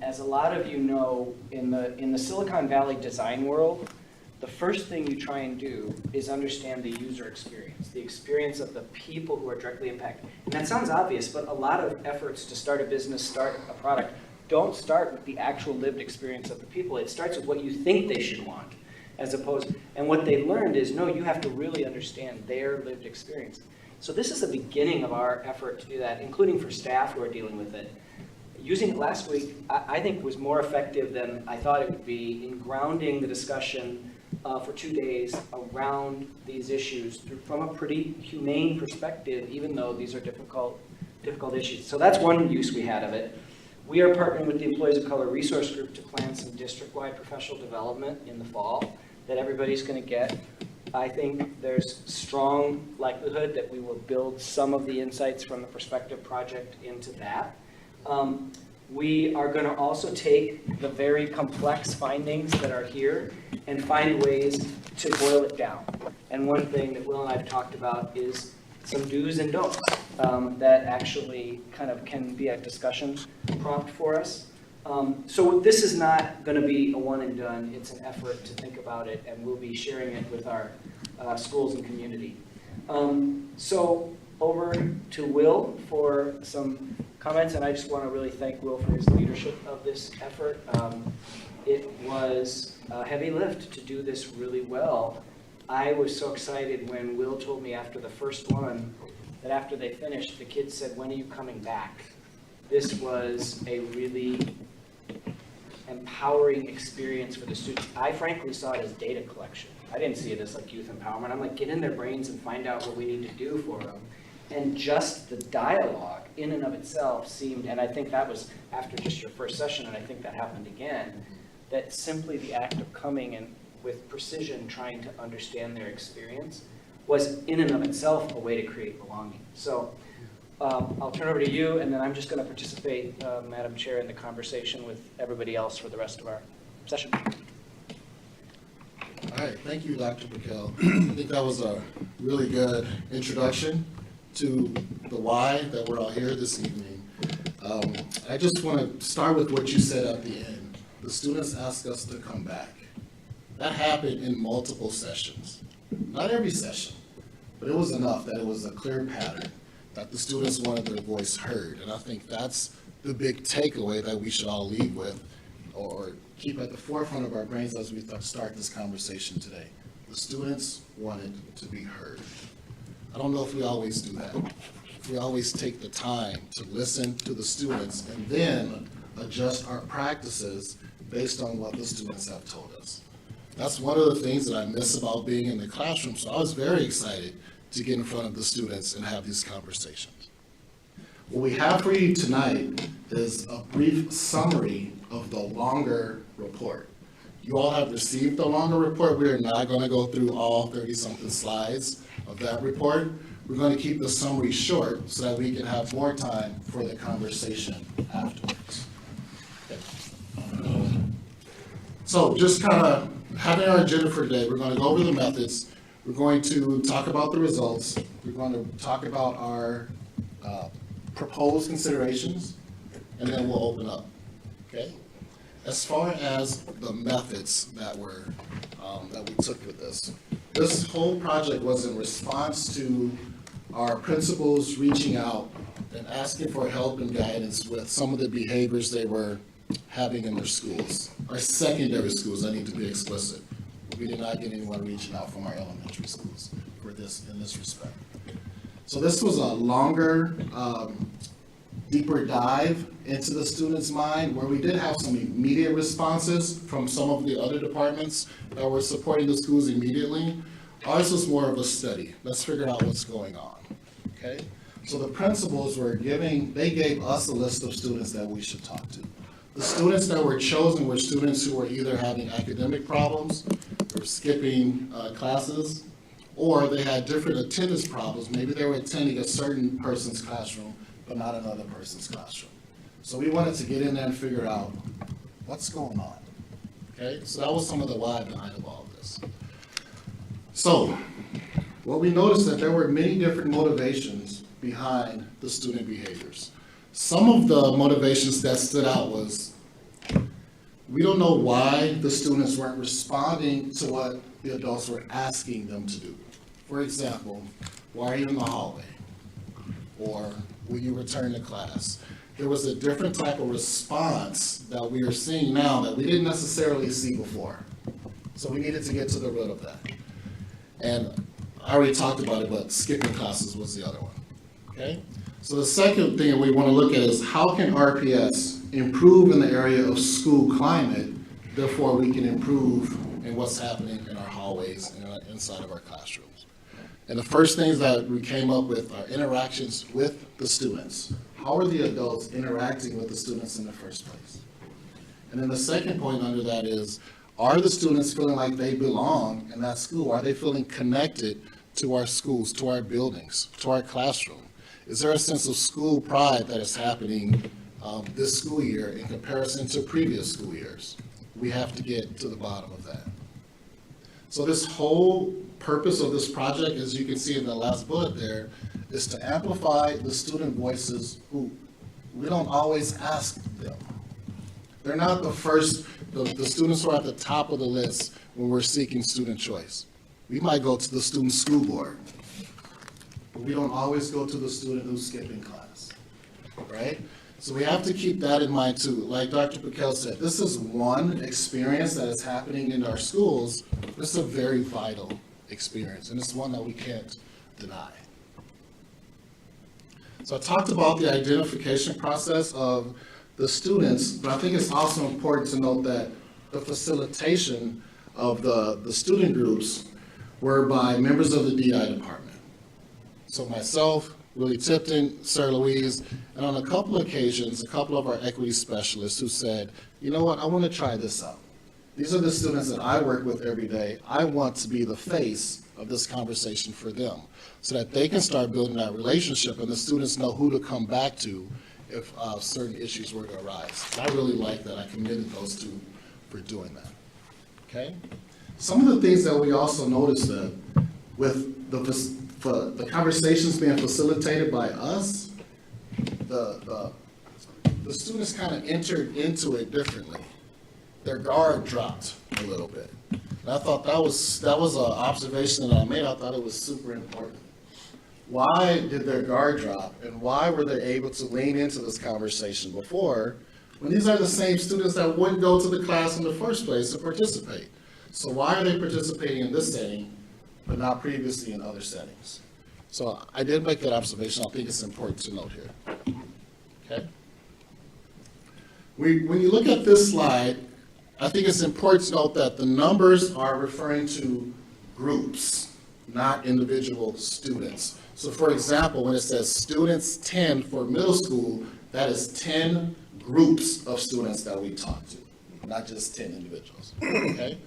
As a lot of you know, in the Silicon Valley design world, the first thing you try and do is understand the user experience, the experience of the people who are directly impacted. And that sounds obvious, but a lot of efforts to start a business, start a product, don't start with the actual lived experience of the people. It starts with what you think they should want, as opposed, and what they learned is, no, you have to really understand their lived experience. So this is the beginning of our effort to do that, including for staff who are dealing with it. using it last week, I think was more effective than I thought it would be in grounding the discussion for 2 days around these issues from a pretty humane perspective, even though these are difficult issues. So that's one use we had of it. We are partnering with the Employees of Color Resource Group to plan some district-wide professional development in the fall that everybody's going to get. I think there's strong likelihood that we will build some of the insights from the Perspective Project into that. We are going to also take the very complex findings that are here and find ways to boil it down. And one thing that Will and I have talked about is some do's and don'ts that actually kind of can be a discussion prompt for us. So this is not going to be a one and done. It's an effort to think about it, and we'll be sharing it with our schools and community. So over to Will for some comments, and I just want to really thank Will for his leadership of this effort. It was a heavy lift to do this really well. I was so excited when Will told me after the first one that after they finished, the kids said, "When are you coming back?" This was a really empowering experience for the students. I frankly saw it as data collection. I didn't see it as like youth empowerment. I'm like, get in their brains and find out what we need to do for them. And just the dialogue in and of itself seemed, and I think that was after just your first session, and I think that happened again, that simply the act of coming and with precision trying to understand their experience was in and of itself a way to create belonging. So I'll turn over to you, and then I'm just going to participate, Madam Chair, in the conversation with everybody else for the rest of our session. All right, thank you, Dr. Paquel. I think that was a really good introduction to the why that we're all here this evening. I just want to start with what you said at the end. The students asked us to come back. That happened in multiple sessions. Not every session, but it was enough that it was a clear pattern that the students wanted their voice heard. And I think that's the big takeaway that we should all leave with or keep at the forefront of our brains as we start this conversation today. The students wanted to be heard. I don't know if we always do that. If we always take the time to listen to the students and then adjust our practices based on what the students have told us. That's one of the things that I miss about being in the classroom. So I was very excited to get in front of the students and have these conversations. What we have for you tonight is a brief summary of the longer report. You all have received the longer report. We are not going to go through all 30-something slides of that report. We're going to keep the summary short so that we can have more time for the conversation afterwards. Okay. So just kind of having our agenda for today, we're going to go over the methods. We're going to talk about the results. We're going to talk about our proposed considerations, and then we'll open up. Okay. As far as the methods that were that we took with this whole project was in response to our principals reaching out and asking for help and guidance with some of the behaviors they were having in their schools. Our secondary schools, I need to be explicit. We did not get anyone reaching out from our elementary schools for this in this respect. So this was a longer, deeper dive into the student's mind, where we did have some immediate responses from some of the other departments that were supporting the schools immediately. Ours was more of a study. Let's figure out what's going on, okay? So the principals they gave us a list of students that we should talk to. The students that were chosen were students who were either having academic problems or skipping classes, or they had different attendance problems. Maybe they were attending a certain person's classroom, but not another person's classroom. So we wanted to get in there and figure out what's going on, okay? So that was some of the why behind all of this. So what we noticed that there were many different motivations behind the student behaviors. Some of the motivations that stood out was, we don't know why the students weren't responding to what the adults were asking them to do. For example, why are you in the hallway? Or will you return to class? There was a different type of response that we are seeing now that we didn't necessarily see before. So we needed to get to the root of that. And I already talked about it, but skipping classes was the other one, okay? So the second thing we want to look at is how can RPS improve in the area of school climate, therefore we can improve in what's happening in our hallways and inside of our classrooms. And the first things that we came up with are interactions with the students. How are the adults interacting with the students in the first place? And then the second point under that is, are the students feeling like they belong in that school? Are they feeling connected to our schools, to our buildings, to our classroom? Is there a sense of school pride that is happening this school year in comparison to previous school years? We have to get to the bottom of that. So this whole purpose of this project, as you can see in the last bullet there, is to amplify the student voices who we don't always ask them. They're not the first, the students who are at the top of the list when we're seeking student choice. We might go to the student school board, but we don't always go to the student who's skipping class, right? So we have to keep that in mind too. Like Dr. Pakel said, this is one experience that is happening in our schools. It's a very vital experience, and it's one that we can't deny. So I talked about the identification process of the students, but I think it's also important to note that the facilitation of the student groups were by members of the DI department. So myself, Willie Tipton, Sarah Louise, and on a couple of occasions, a couple of our equity specialists who said, you know what, I want to try this out. These are the students that I work with every day. I want to be the face of this conversation for them so that they can start building that relationship and the students know who to come back to if certain issues were to arise. I really like that. I commended those two for doing that. Okay? Some of the things that we also noticed that with the conversations being facilitated by us, the students kind of entered into it differently. Their guard dropped a little bit. And I thought that was an observation that I made. I thought it was super important. Why did their guard drop, and why were they able to lean into this conversation before, when these are the same students that wouldn't go to the class in the first place to participate? So why are they participating in this setting, but not previously in other settings? So I did make that observation. I think it's important to note here. Okay? When you look at this slide, I think it's important to note that the numbers are referring to groups, not individual students. So for example, when it says students 10 for middle school, that is 10 groups of students that we talk to, not just 10 individuals, okay?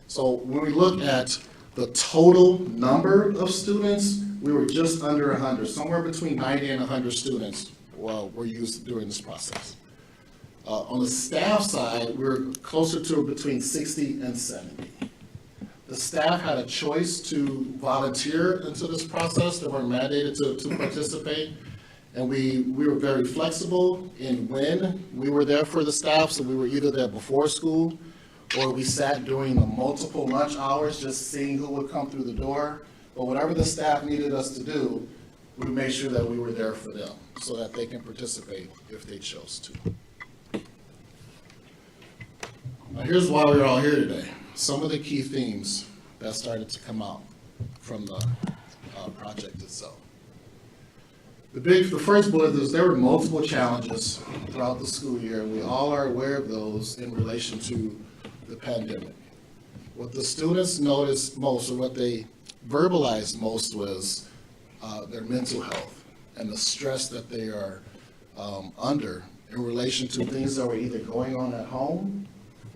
So when we look at the total number of students, we were just under 100, somewhere between 90 and 100 students were used during this process. On the staff side, we were closer to between 60 and 70. The staff had a choice to volunteer into this process. They weren't mandated to participate. And we were very flexible in when we were there for the staff. So we were either there before school, or we sat during the multiple lunch hours just seeing who would come through the door. But whatever the staff needed us to do, we made sure that we were there for them so that they can participate if they chose to. Now here's why we're all here today. Some of the key themes that started to come out from the project itself. The first bullet is there were multiple challenges throughout the school year, and we all are aware of those in relation to the pandemic. What the students noticed most, or what they verbalized most, was their mental health and the stress that they are under in relation to things that were either going on at home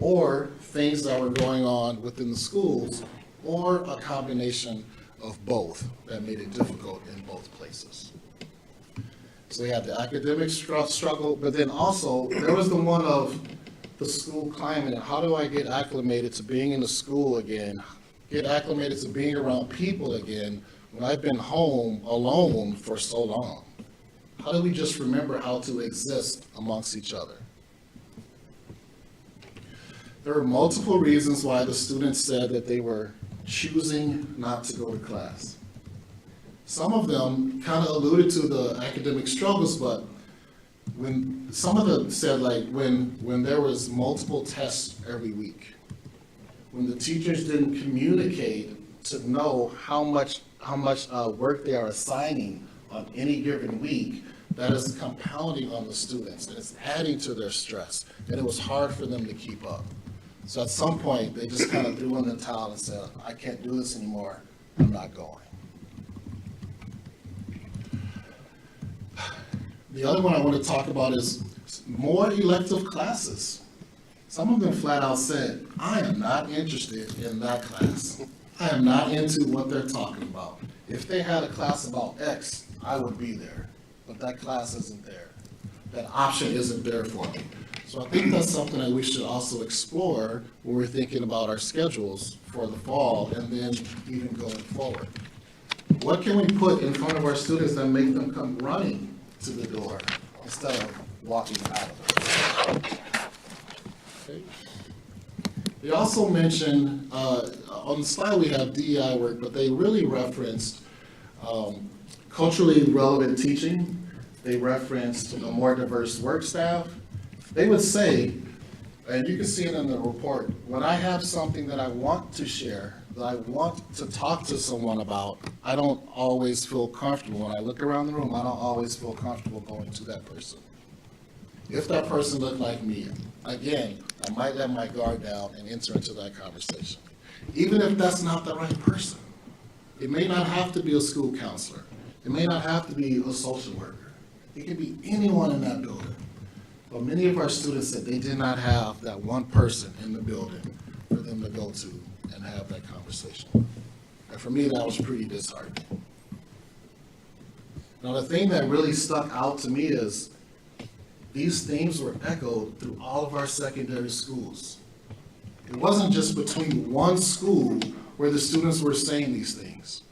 or things that were going on within the schools, or a combination of both that made it difficult in both places. So we had the academic struggle, but then also there was the one of the school climate and how do I get acclimated to being in the school again, get acclimated to being around people again when I've been home alone for so long. How do we just remember how to exist amongst each other? There were multiple reasons why the students said that they were choosing not to go to class. Some of them kind of alluded to the academic struggles, but when some of them said like when there was multiple tests every week, when the teachers didn't communicate to know how much work they are assigning on any given week, that is compounding on the students, and it's adding to their stress, and it was hard for them to keep up. So at some point, they just kind of threw in the towel and said, I can't do this anymore, I'm not going. The other one I want to talk about is more elective classes. Some of them flat out said, I am not interested in that class. I am not into what they're talking about. If they had a class about X, I would be there, but that class isn't there. That option isn't there for me. So I think that's something that we should also explore when we're thinking about our schedules for the fall and then even going forward. What can we put in front of our students that make them come running to the door instead of walking out of it? Okay. They also mentioned, on the slide we have DEI work, but they really referenced culturally relevant teaching. They referenced a more diverse work staff. They would say, and you can see it in the report, when I have something that I want to share, that I want to talk to someone about, I don't always feel comfortable. When I look around the room, I don't always feel comfortable going to that person. If that person looked like me, again, I might let my guard down and enter into that conversation. Even if that's not the right person. It may not have to be a school counselor. It may not have to be a social worker. It could be anyone in that building. But many of our students said they did not have that one person in the building for them to go to and have that conversation. And for me, that was pretty disheartening. Now, the thing that really stuck out to me is these themes were echoed through all of our secondary schools. It wasn't just between one school where the students were saying these things.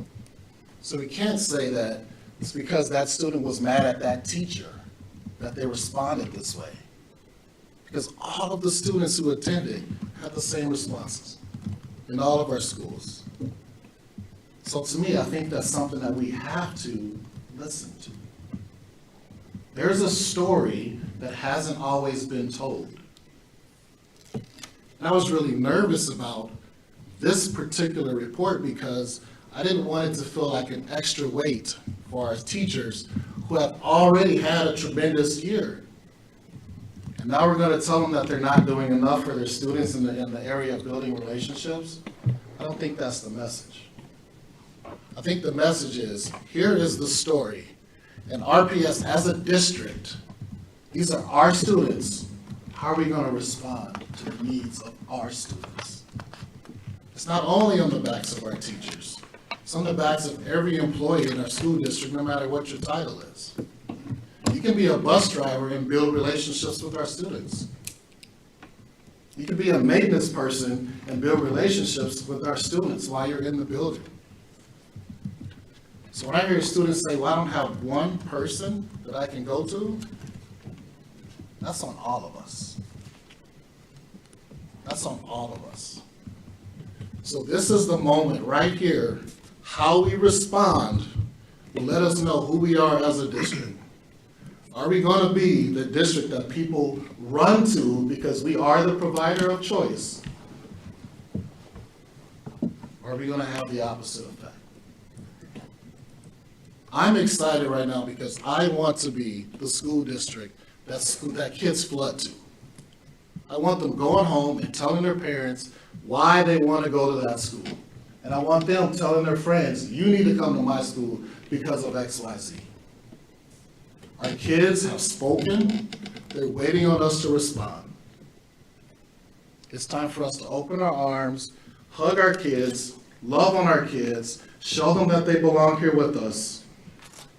So we can't say that it's because that student was mad at that teacher that they responded this way. Because all of the students who attended had the same responses in all of our schools. So to me, I think that's something that we have to listen to. There's a story that hasn't always been told. And I was really nervous about this particular report because I didn't want it to feel like an extra weight for our teachers who have already had a tremendous year. And now we're going to tell them that they're not doing enough for their students in the area of building relationships. I don't think that's the message. I think the message is, here is the story. And RPS as a district, these are our students. How are we going to respond to the needs of our students? It's not only on the backs of our teachers. It's on the backs of every employee in our school district, no matter what your title is. You can be a bus driver and build relationships with our students. You can be a maintenance person and build relationships with our students while you're in the building. So when I hear students say, well, I don't have one person that I can go to, that's on all of us. That's on all of us. So this is the moment right here. How we respond will let us know who we are as a district. Are we going to be the district that people run to because we are the provider of choice? Or are we going to have the opposite effect? I'm excited right now because I want to be the school district that kids flood to. I want them going home and telling their parents why they want to go to that school. And I want them telling their friends, you need to come to my school because of X, Y, Z. Our kids have spoken. They're waiting on us to respond. It's time for us to open our arms, hug our kids, love on our kids, show them that they belong here with us,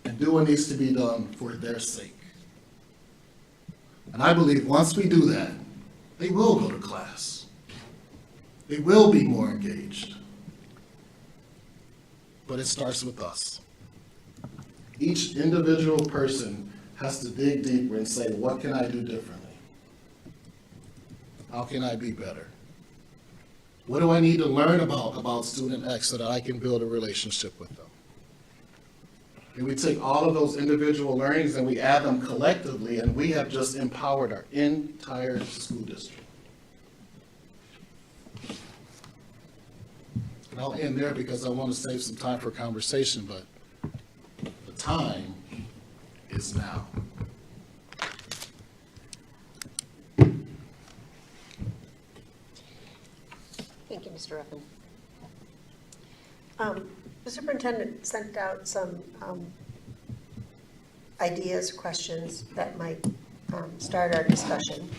and do what needs to be done for their sake. And I believe once we do that, they will go to class. They will be more engaged. But it starts with us. Each individual person has to dig deeper and say, what can I do differently? How can I be better? What do I need to learn about student X so that I can build a relationship with them? And we take all of those individual learnings and we add them collectively, and we have just empowered our entire school district. And I'll end there because I want to save some time for conversation, but the time is now. Thank you, Mr. Ruffin. The superintendent sent out some ideas, questions that might start our discussion,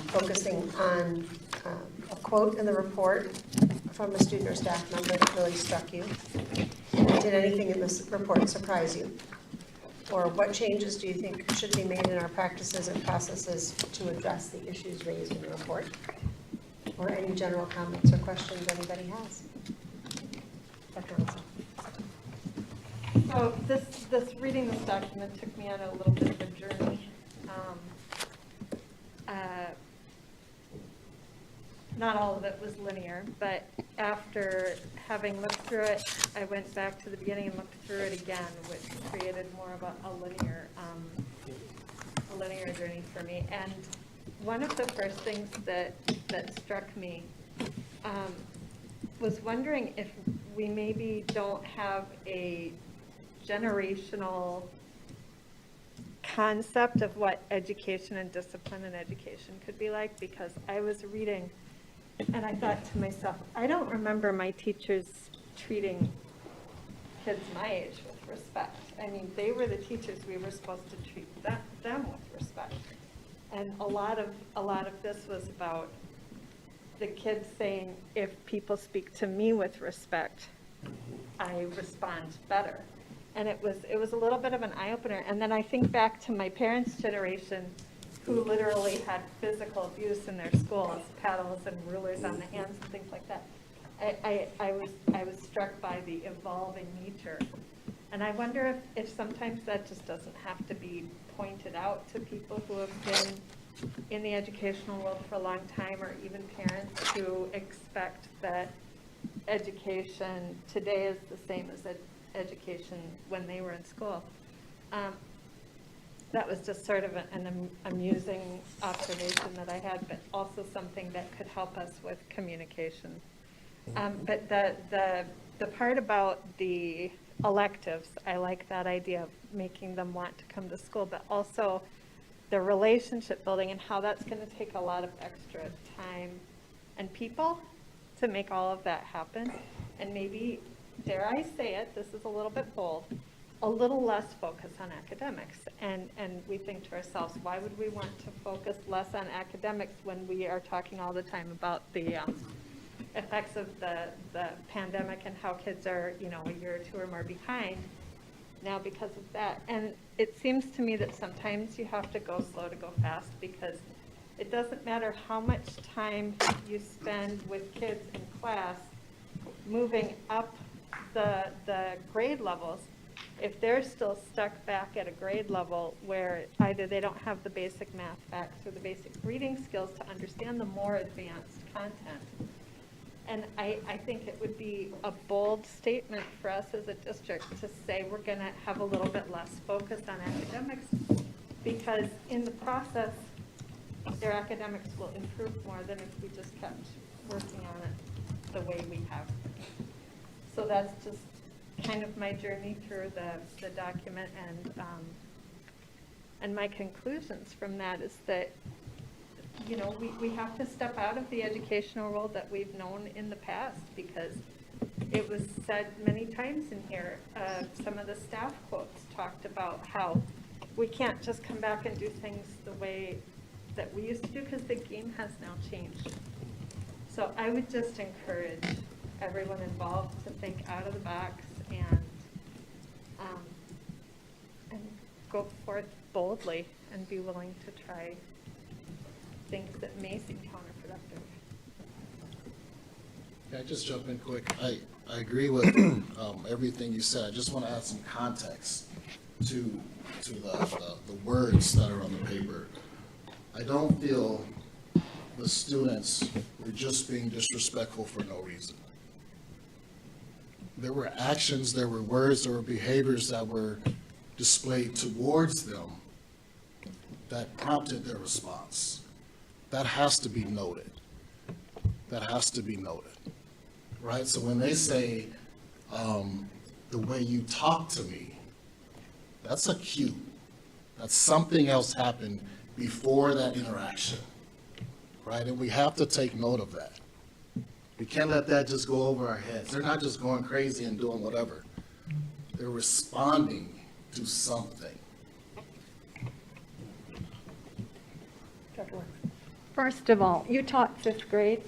focusing on a quote in the report from a student or staff member that really struck you. Did anything in this report surprise you? Or what changes do you think should be made in our practices and processes to address the issues raised in the report? Or any general comments or questions anybody has? Dr. Olson. So reading this document took me on a little bit of a journey. Not all of it was linear, but after having looked through it, I went back to the beginning and looked through it again, which created more of a linear journey for me. And one of the first things that struck me was wondering if we maybe don't have a generational concept of what education and discipline and education could be like, because I was reading and I thought to myself, I don't remember my teachers treating kids my age with respect. I mean, they were the teachers, we were supposed to treat them with respect. And a lot of this was about the kids saying, if people speak to me with respect, I respond better. And it was a little bit of an eye-opener. And then I think back to my parents' generation, who literally had physical abuse in their schools, paddles and rulers on the hands and things like that. I was struck by the evolving nature. And I wonder if sometimes that just doesn't have to be pointed out to people who have been in the educational world for a long time, or even parents who expect that education today is the same as education when they were in school. That was just sort of an amusing observation that I had, but also something that could help us with communication. But the part about the electives, I like that idea of making them want to come to school, but also the relationship building and how that's going to take a lot of extra time and people to make all of that happen. And maybe, dare I say it, this is a little bit bold, a little less focus on academics. And we think to ourselves, why would we want to focus less on academics when we are talking all the time about the effects of the pandemic and how kids are, a year or two or more behind now because of that. And it seems to me that sometimes you have to go slow to go fast, because it doesn't matter how much time you spend with kids in class moving up the grade levels. If they're still stuck back at a grade level where either they don't have the basic math facts or the basic reading skills to understand the more advanced content. And I think it would be a bold statement for us as a district to say we're going to have a little bit less focus on academics, because in the process, their academics will improve more than if we just kept working on it the way we have. So that's just kind of my journey through the document, and my conclusions from that is that we have to step out of the educational world that we've known in the past, because it was said many times in here, some of the staff quotes talked about how we can't just come back and do things the way that we used to do, because the game has now changed. So I would just encourage everyone involved to think out of the box and go forth boldly and be willing to try things that may seem counterproductive. Can I just jump in quick? I agree with everything you said. I just want to add some context to the words that are on the paper. I don't feel the students were just being disrespectful for no reason. There were actions, there were words, there were behaviors that were displayed towards them that prompted their response. That has to be noted. That has to be noted, right? So when they say, the way you talk to me That's a cue. That something else happened before that interaction, right? And we have to take note of that. We can't let that just go over our heads. They're not just going crazy and doing whatever. They're responding to something. Dr. Wentz. First of all, you taught fifth grade,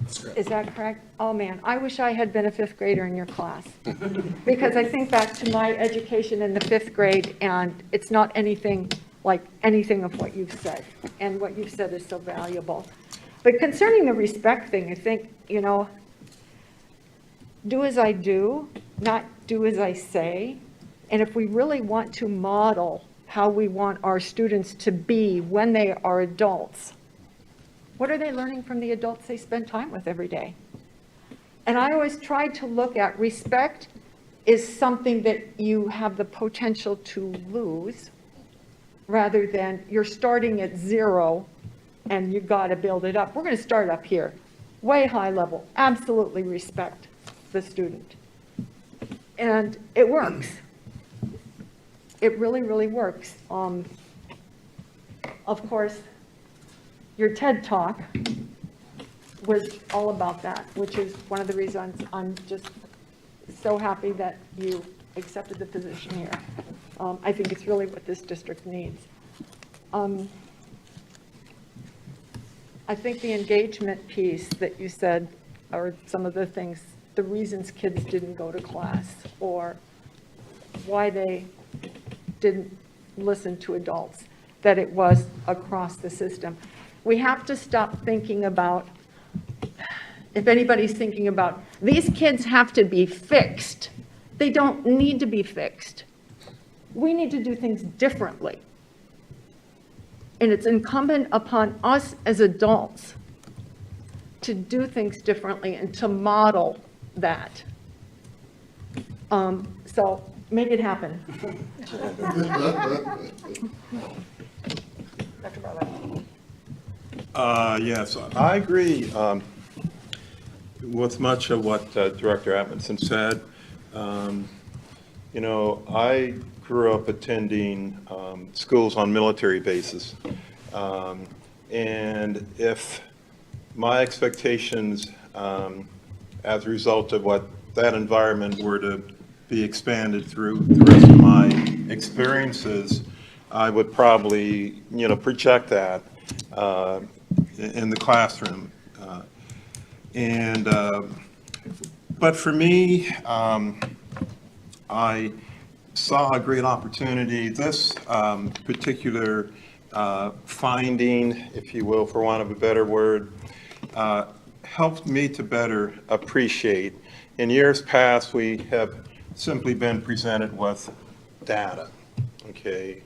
That's correct. is that correct? Oh, man, I wish I had been a fifth grader in your class. Because I think back to my education in the fifth grade, and it's not anything like anything of what you've said. And what you've said is so valuable. But concerning the respect thing, I think, do as I do, not do as I say. And if we really want to model how we want our students to be when they are adults, what are they learning from the adults they spend time with every day? And I always try to look at respect is something that you have the potential to lose, rather than you're starting at zero and you've got to build it up. We're going to start up here, way high level, absolutely respect the student. And it works. It really, really works. Of course, your TED Talk was all about that, which is one of the reasons I'm just so happy that you accepted the position here. I think it's really what this district needs. I think the engagement piece that you said, or some of the things, the reasons kids didn't go to class, or why they didn't listen to adults, that it was across the system. We have to stop thinking about, if anybody's thinking about, these kids have to be fixed. They don't need to be fixed. We need to do things differently. And it's incumbent upon us as adults to do things differently and to model that. So make it happen. Dr. Barlow. Yes, I agree with much of what Director Atkinson said. I grew up attending schools on military bases. And if my expectations as a result of what that environment were to be expanded through the rest of my experiences, I would probably, project that in the classroom. But for me, I saw a great opportunity. This particular finding, if you will, for want of a better word, helped me to better appreciate. In years past, we have simply been presented with data, okay?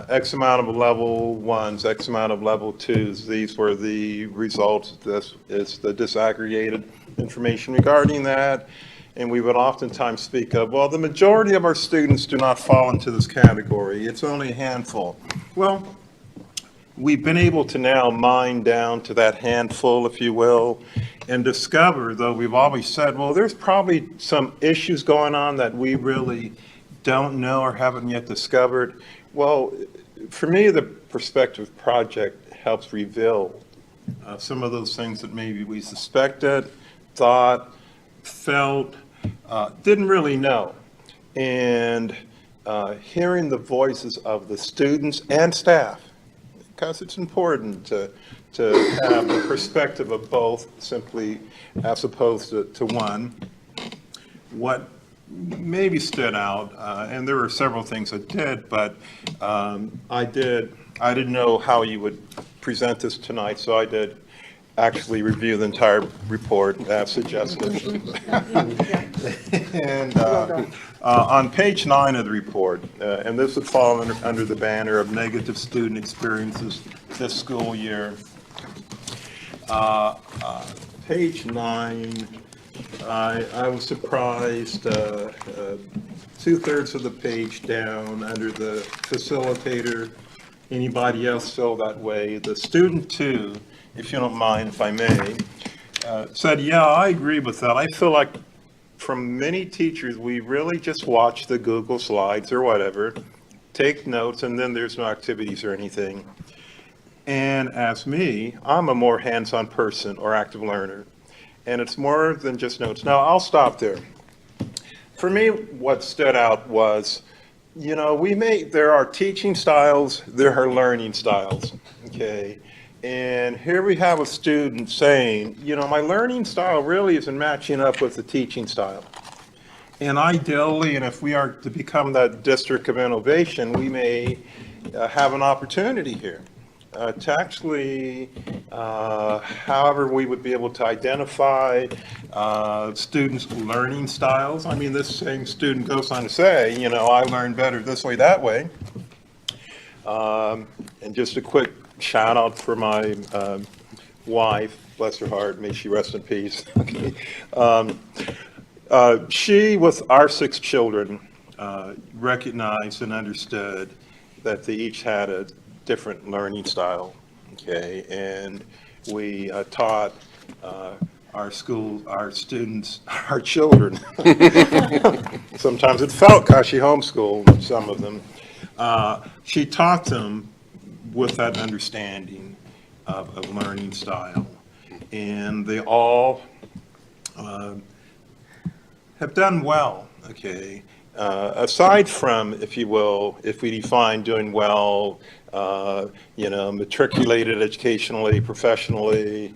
X amount of level ones, X amount of level twos, these were the results. This is the disaggregated information regarding that. And we would oftentimes speak of, well, the majority of our students do not fall into this category. It's only a handful. Well, we've been able to now mine down to that handful, if you will, and discover, though we've always said, well, there's probably some issues going on that we really don't know or haven't yet discovered. Well, for me, the Perspective Project helps reveal some of those things that maybe we suspected, thought, felt, didn't really know. And hearing the voices of the students and staff, because it's important to have the perspective of both, simply as opposed to one. What maybe stood out, and there were several things I did, but I didn't know how you would present this tonight, so I did actually review the entire report as suggested. And on page 9 of the report, and this would fall under the banner of negative student experiences this school year. Page 9, I was surprised, 2/3 of the page down under the facilitator, anybody else feel that way? The student 2, if you don't mind, if I may, said, yeah, I agree with that. I feel like from many teachers, we really just watch the Google Slides or whatever, take notes, and then there's no activities or anything. And as me, I'm a more hands-on person or active learner. And it's more than just notes. Now, I'll stop there. For me, what stood out was, there are teaching styles, there are learning styles, okay? And here we have a student saying, my learning style really isn't matching up with the teaching style. And ideally, and if we are to become that district of innovation, we may have an opportunity here to actually, however we would be able to identify students' learning styles. I mean, this same student goes on to say, I learn better this way, that way. And just a quick shout out for my wife, bless her heart, may she rest in peace. Okay. She, with our 6 children, recognized and understood that they each had a different learning style, okay? And we taught our students, our children. Sometimes it felt because she homeschooled some of them. She taught them with that understanding of learning style. And they all have done well, okay? Aside from, if you will, if we define doing well, matriculated educationally, professionally,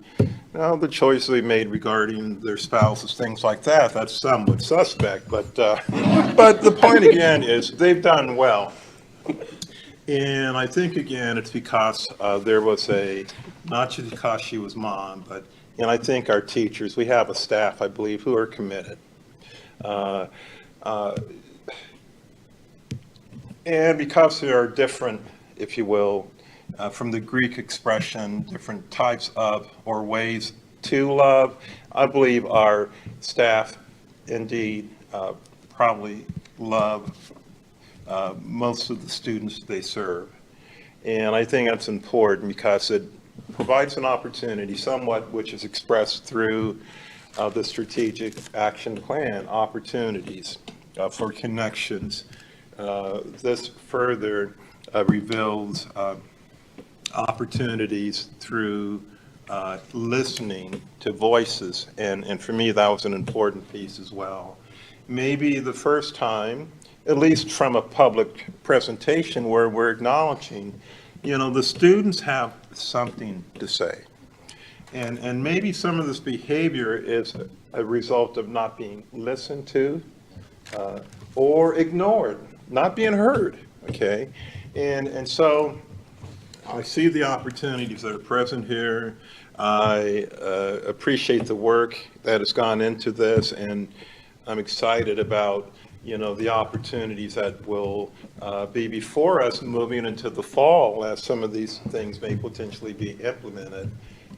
the choices they made regarding their spouses, things like that, that's somewhat suspect. But the point again is they've done well. And I think, again, it's because there was not just because she was mom, and I think our teachers, we have a staff, I believe, who are committed. And because there are different, if you will, from the Greek expression, different types of or ways to love, I believe our staff indeed probably love most of the students they serve. And I think that's important because it provides an opportunity somewhat which is expressed through the strategic action plan, opportunities for connections. This further reveals opportunities through listening to voices, and for me that was an important piece as well. Maybe the first time, at least from a public presentation, where we're acknowledging, the students have something to say. And maybe some of this behavior is a result of not being listened to or ignored, not being heard, okay? And so I see the opportunities that are present here. I appreciate the work that has gone into this, and I'm excited about the opportunities that will be before us moving into the fall as some of these things may potentially be implemented.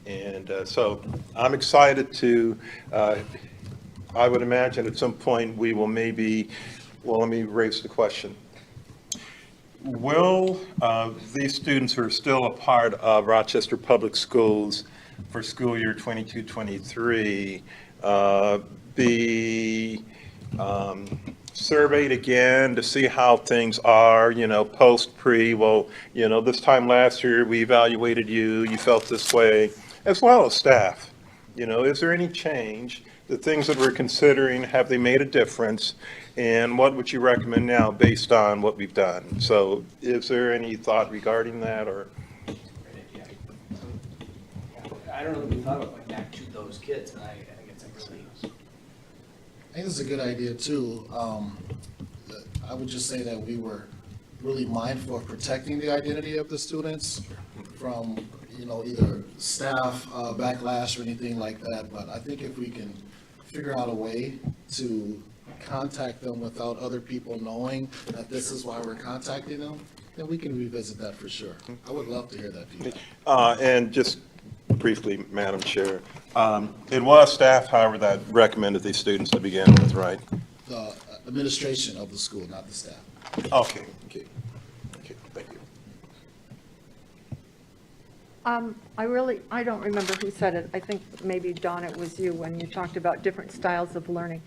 And so I'm excited to, I would imagine at some point we will maybe, let me raise the question. Will these students who are still a part of Rochester Public Schools for school year 22-23 be surveyed again to see how things are, post-pre, this time last year we evaluated you felt this way, as well as staff. Is there any change? The things that we're considering, have they made a difference? And what would you recommend now based on what we've done? So is there any thought regarding that, or? I don't know that we thought about going back to those kids, and I think it's a really. I think it's a good idea too. I would just say that we were really mindful of protecting the identity of the students from, either staff backlash or anything like that. But I think if we can figure out a way to contact them without other people knowing that this is why we're contacting them, then we can revisit that for sure. I would love to hear that feedback. And just briefly, Madam Chair, it was staff, however, that recommended these students to begin with, right? The administration of the school, not the staff. Okay, thank you. I don't remember who said it. I think maybe, Dawn, it was you when you talked about different styles of learning.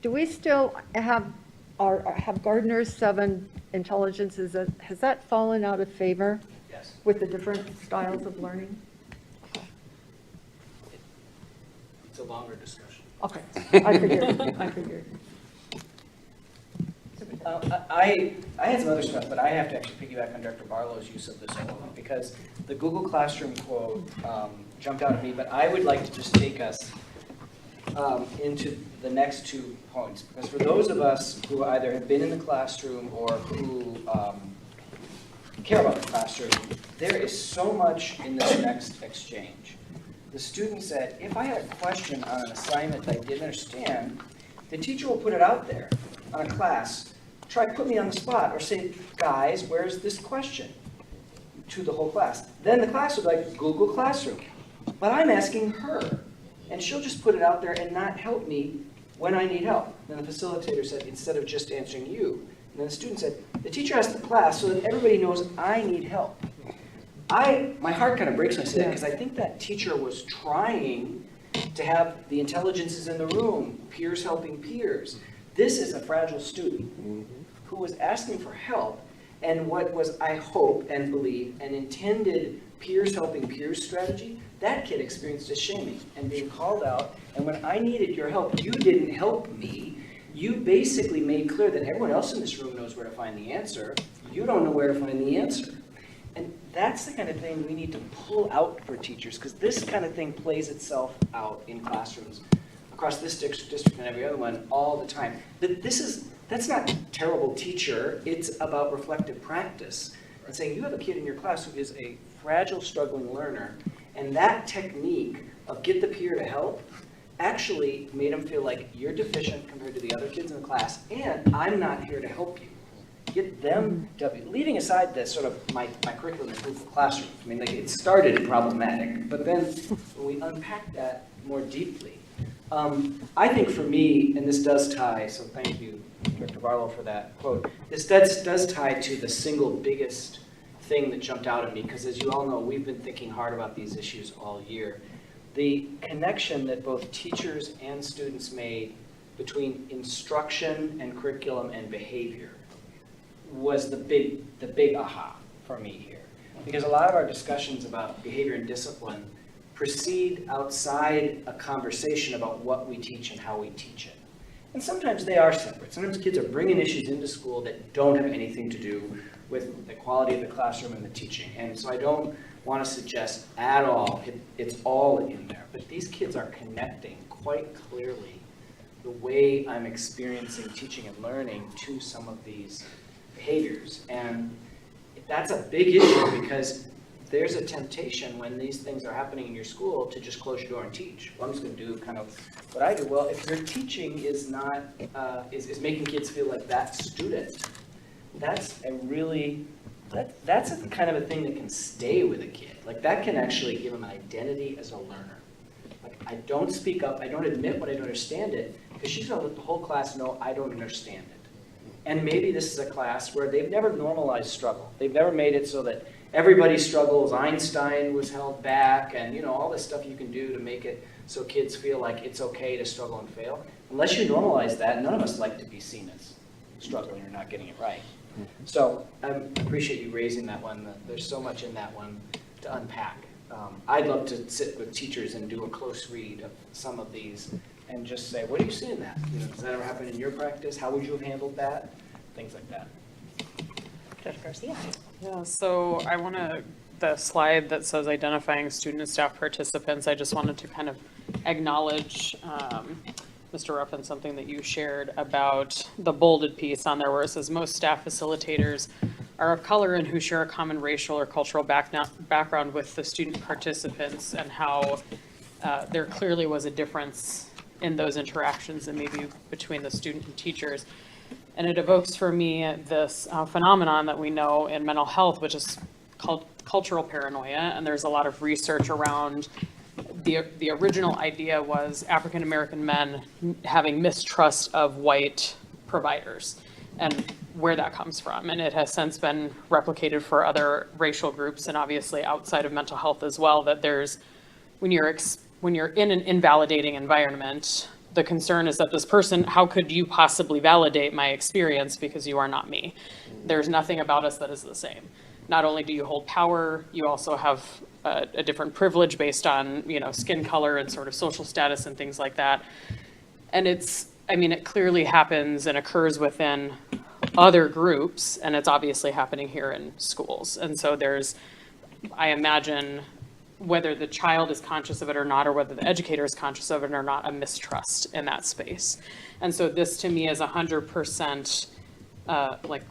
do we still have, have Gardner's 7 intelligences, has that fallen out of favor Yes. with the different styles of learning? It's a longer discussion. Okay, I figured. I had some other stuff, but I have to actually piggyback on Dr. Barlow's use of this quote, because the Google Classroom quote jumped out at me, but I would like to just take us into the next 2 points, because for those of us who either have been in the classroom or who care about the classroom, there is so much in this next exchange. The student said, if I had a question on an assignment that I didn't understand, the teacher will put it out there on a class, try to put me on the spot, or say, guys, where's this question? To the whole class. Then the class would be like, Google Classroom. But I'm asking her, and she'll just put it out there and not help me when I need help. Then the facilitator said, instead of just answering you. And then the student said, the teacher asked the class so that everybody knows I need help. My heart kind of breaks when I say that, because I think that teacher was trying to have the intelligences in the room, peers helping peers. This is a fragile student who was asking for help, and what was, I hope and believe, an intended peers helping peers strategy, that kid experienced a shaming and being called out, and when I needed your help, you didn't help me. You basically made clear that everyone else in this room knows where to find the answer. You don't know where to find the answer. And that's the kind of thing we need to pull out for teachers, because this kind of thing plays itself out in classrooms across this district and every other one all the time. That's not terrible teacher, it's about reflective practice. And saying you have a kid in your class who is a fragile, struggling learner, and that technique of get the peer to help actually made them feel like you're deficient compared to the other kids in the class, and I'm not here to help you. Get them, leaving aside the sort of my curriculum in Google Classroom. I mean, like, it started problematic, but then when we unpack that more deeply, I think for me, and this does tie, so thank you, Dr. Barlow, for that quote, this does tie to the single biggest thing that jumped out at me, because as you all know, we've been thinking hard about these issues all year. The connection that both teachers and students made between instruction and curriculum and behavior was the big aha for me here. Because a lot of our discussions about behavior and discipline proceed outside a conversation about what we teach and how we teach it. And sometimes they are separate. Sometimes kids are bringing issues into school that don't have anything to do with the quality of the classroom and the teaching. And so I don't want to suggest at all it's all in there. But these kids are connecting quite clearly the way I'm experiencing teaching and learning to some of these behaviors. And that's a big issue, because there's a temptation when these things are happening in your school to just close your door and teach. Well, I'm just going to do kind of what I do. Well, if your teaching is not, is making kids feel like that student, that's a really, that's a kind of a thing that can stay with a kid. Like, that can actually give them an identity as a learner. Like, I don't speak up, I don't admit when I don't understand it, because she's going to let the whole class know I don't understand it. And maybe this is a class where they've never normalized struggle. They've never made it so that everybody struggles, Einstein was held back, and all this stuff you can do to make it so kids feel like it's okay to struggle and fail. Unless you normalize that, none of us like to be seen as struggling or not getting it right. So I appreciate you raising that one. There's so much in that one to unpack. I'd love to sit with teachers and do a close read of some of these and just say, what do you see in that? Does that ever happen in your practice? How would you have handled that? Things like that. Judge Garcia. Yeah, so I want to, the slide that says identifying student and staff participants, I just wanted to kind of acknowledge, Mr. Ruffin, something that you shared about the bolded piece on there where it says most staff facilitators are of color and who share a common racial or cultural background with the student participants, and how there clearly was a difference in those interactions and maybe between the student and teachers. And it evokes for me this phenomenon that we know in mental health, which is called cultural paranoia. And there's a lot of research around the original idea was African-American men having mistrust of white providers and where that comes from. And it has since been replicated for other racial groups and obviously outside of mental health as well, that there's, when you're in an invalidating environment, the concern is that this person, how could you possibly validate my experience because you are not me? There's nothing about us that is the same. Not only do you hold power, you also have a different privilege based on, you know, skin color and sort of social status and things like that. And it's, I mean, it clearly happens and occurs within other groups, and it's obviously happening here in schools. And so there's, I imagine, whether the child is conscious of it or not, or whether the educator is conscious of it or not, a mistrust in that space. And so this to me is 100%, like,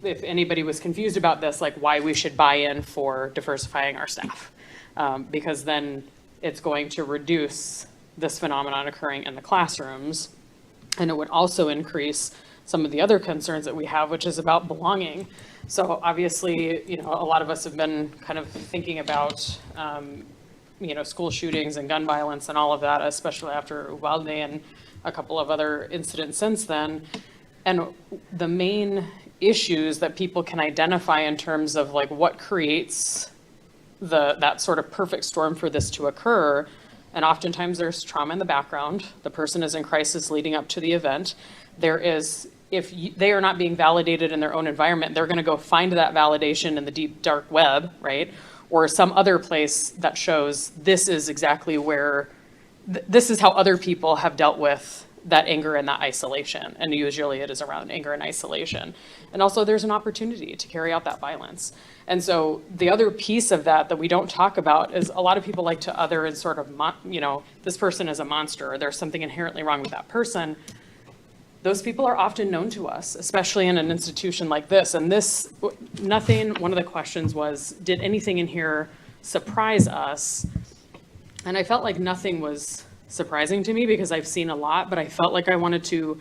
if anybody was confused about this, like why we should buy in for diversifying our staff. Because then it's going to reduce this phenomenon occurring in the classrooms. And it would also increase some of the other concerns that we have, which is about belonging. So obviously, you know, a lot of us have been kind of thinking about, you know, school shootings and gun violence and all of that, especially after Uvalde and a couple of other incidents since then. And the main issues that people can identify in terms of like what creates that sort of perfect storm for this to occur. And oftentimes there's trauma in the background. The person is in crisis leading up to the event. There is, if they are not being validated in their own environment, they're going to go find that validation in the deep, dark web, right? Or some other place that shows this is exactly where, this is how other people have dealt with that anger and that isolation. And usually it is around anger and isolation. And also there's an opportunity to carry out that violence. And so the other piece of that we don't talk about is a lot of people like to other and sort of, you know, this person is a monster, or there's something inherently wrong with that person. Those people are often known to us, especially in an institution like this. And this, nothing, one of the questions was, did anything in here surprise us? And I felt like nothing was surprising to me because I've seen a lot, but I felt like I wanted to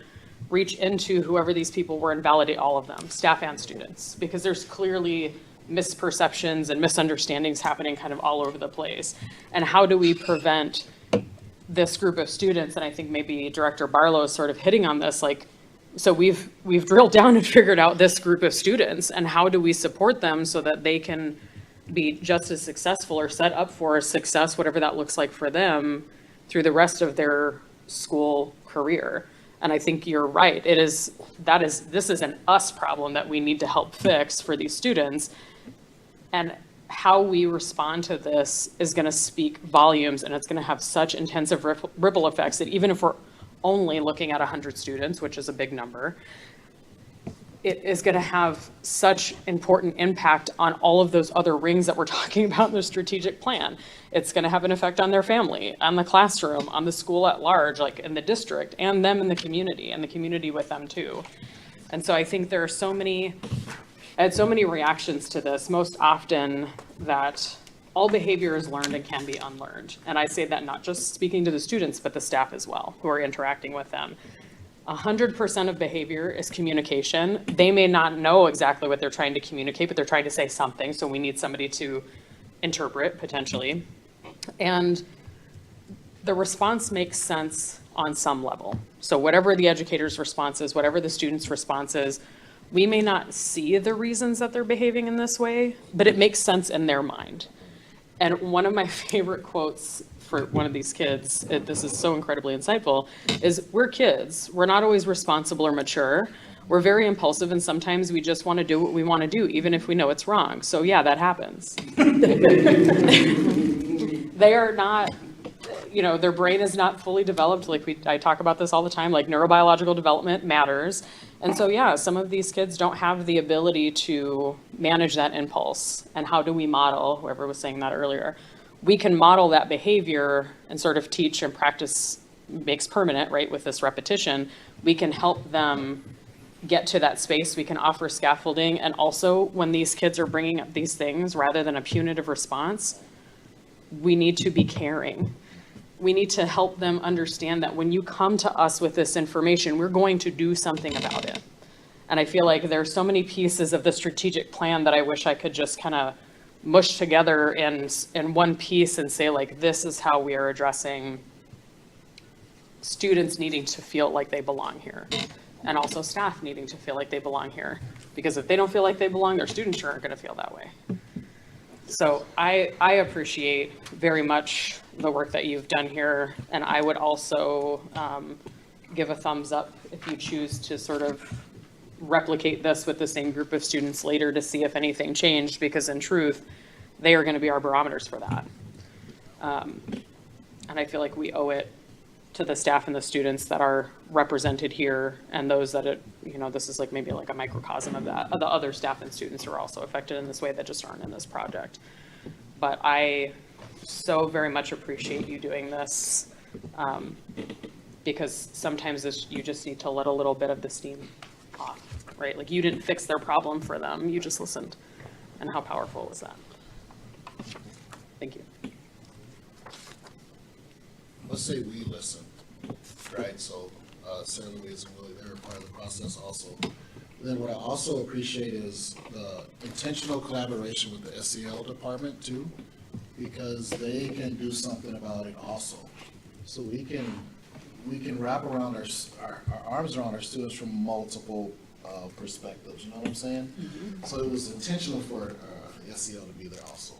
reach into whoever these people were and validate all of them, staff and students, because there's clearly misperceptions and misunderstandings happening kind of all over the place. And how do we prevent this group of students? And I think maybe Director Barlow is sort of hitting on this, like, so we've drilled down and figured out this group of students, and how do we support them so that they can be just as successful or set up for success, whatever that looks like for them, through the rest of their school career. And I think you're right. This is an us problem that we need to help fix for these students. And how we respond to this is going to speak volumes, and it's going to have such intensive ripple effects that even if we're only looking at 100 students, which is a big number, it is going to have such important impact on all of those other rings that we're talking about in the strategic plan. It's going to have an effect on their family, on the classroom, on the school at large, like in the district, and them in the community, and the community with them too. And so I think there are so many reactions to this, most often that all behavior is learned and can be unlearned. And I say that not just speaking to the students, but the staff as well, who are interacting with them. 100% of behavior is communication. They may not know exactly what they're trying to communicate, but they're trying to say something, so we need somebody to interpret, potentially. And the response makes sense on some level. So whatever the educator's response is, whatever the student's response is, we may not see the reasons that they're behaving in this way, but it makes sense in their mind. And one of my favorite quotes for one of these kids, this is so incredibly insightful, is we're kids. We're not always responsible or mature. We're very impulsive, and sometimes we just want to do what we want to do, even if we know it's wrong. So yeah, that happens. They are not, you know, their brain is not fully developed. Like I talk about this all the time, like neurobiological development matters. And so yeah, some of these kids don't have the ability to manage that impulse. And how do we model, whoever was saying that earlier, we can model that behavior and sort of teach and practice makes permanent, right, with this repetition. We can help them get to that space. We can offer scaffolding. And also when these kids are bringing up these things, rather than a punitive response, we need to be caring. We need to help them understand that when you come to us with this information, we're going to do something about it. And I feel like there's so many pieces of the strategic plan that I wish I could just kind of mush together in one piece and say, like, this is how we are addressing students needing to feel like they belong here, and also staff needing to feel like they belong here. Because if they don't feel like they belong, their students sure aren't going to feel that way. So I appreciate very much the work that you've done here, and I would also give a thumbs up if you choose to sort of replicate this with the same group of students later to see if anything changed, because in truth, they are going to be our barometers for that. And I feel like we owe it to the staff and the students that are represented here, and those that this is like maybe like a microcosm of that, of the other staff and students who are also affected in this way that just aren't in this project. But I so very much appreciate you doing this, because sometimes you just need to let a little bit of the steam off, right? Like you didn't fix their problem for them, you just listened. And how powerful was that? Thank you. Let's say we listen, right? So Sarah Louise and Willie, they're part of the process also. Then what I also appreciate is the intentional collaboration with the SEL department too, because they can do something about it also. So we can wrap around our arms around our students from multiple perspectives, you know what I'm saying? Mm-hmm. So it was intentional for SEL to be there also.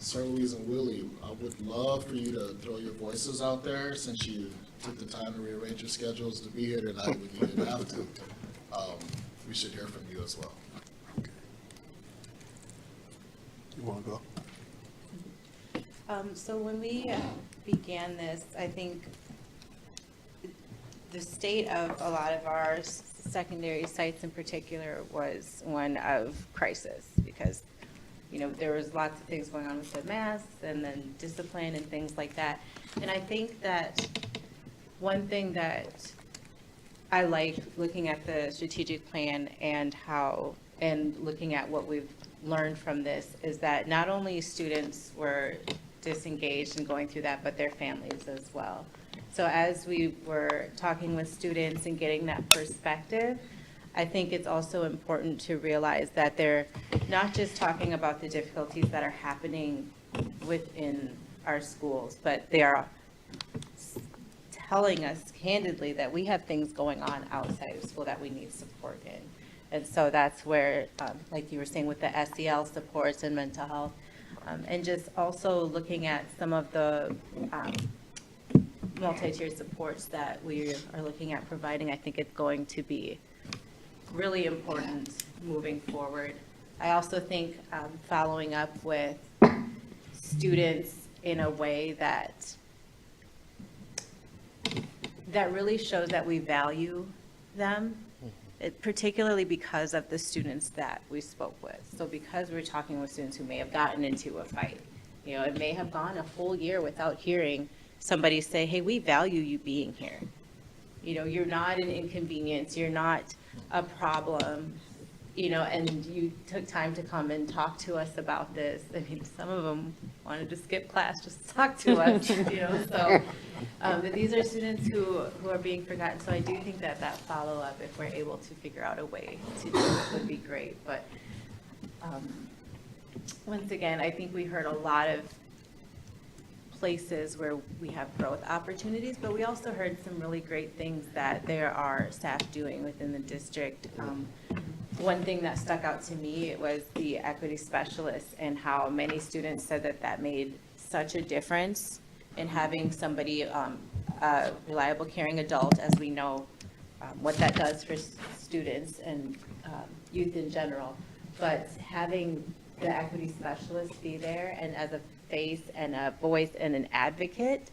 Sarah Louise and Willie, I would love for you to throw your voices out there since you took the time to rearrange your schedules to be here tonight when you didn't have to. We should hear from you as well. Okay. You want to go? So when we began this, I think the state of a lot of our secondary sites in particular was one of crisis, because there was lots of things going on with the masks and then discipline and things like that. And I think that one thing that I like looking at the strategic plan and looking at what we've learned from this is that not only students were disengaged and going through that, but their families as well. So as we were talking with students and getting that perspective, I think it's also important to realize that they're not just talking about the difficulties that are happening within our schools, but they are telling us candidly that we have things going on outside of school that we need support in. And so that's where, like you were saying, with the SEL supports and mental health, and just also looking at some of the multi-tiered supports that we are looking at providing, I think it's going to be really important moving forward. I also think following up with students in a way that really shows that we value them, particularly because of the students that we spoke with. So because we're talking with students who may have gotten into a fight, it may have gone a whole year without hearing somebody say, hey, we value you being here. You're not an inconvenience, you're not a problem, and you took time to come and talk to us about this. I mean, some of them wanted to skip class just to talk to us, so but these are students who are being forgotten. So I do think that follow-up, if we're able to figure out a way to do it, would be great. But once again, I think we heard a lot of places where we have growth opportunities, but we also heard some really great things that there are staff doing within the district. One thing that stuck out to me was the equity specialists and how many students said that made such a difference in having somebody, a reliable, caring adult, as we know what that does for students and youth in general. But having the equity specialist be there and as a face and a voice and an advocate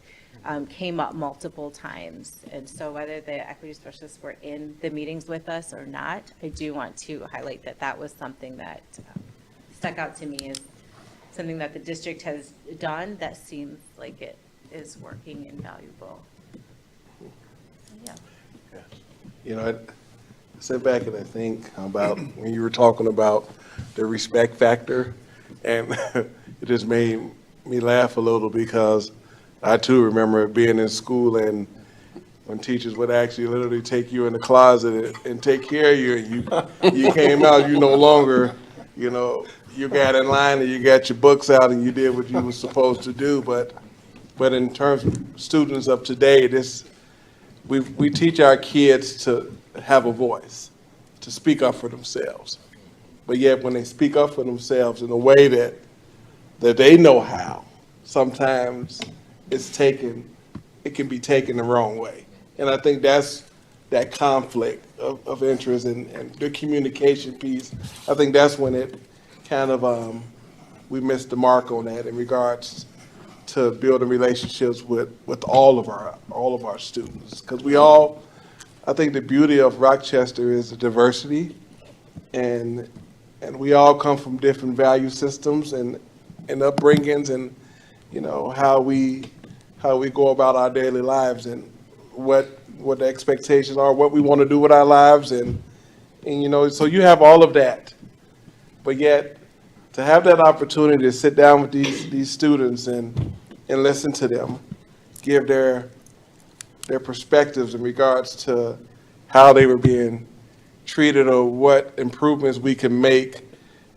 came up multiple times. And so whether the equity specialists were in the meetings with us or not, I do want to highlight that was something that stuck out to me as something that the district has done that seems like it is working and valuable. So, yeah. I sit back and I think about when you were talking about the respect factor, and it just made me laugh a little because I too remember being in school and when teachers would actually literally take you in the closet and take care of you, and you came out, you no longer, you got in line and you got your books out and you did what you were supposed to do. But in terms of students of today, we teach our kids to have a voice, to speak up for themselves. but yet when they speak up for themselves in a way that they know how, sometimes it can be taken the wrong way. And I think that's that conflict of interest and the communication piece. I think that's when it kind of, we missed the mark on that in regards to building relationships with all of our students. Because I think the beauty of Rochester is the diversity, and we all come from different value systems and upbringings, and how we go about our daily lives, and what the expectations are, what we want to do with our lives, and so you have all of that, but yet to have that opportunity to sit down with these students and listen to them, give their perspectives in regards to how they were being treated or what improvements we can make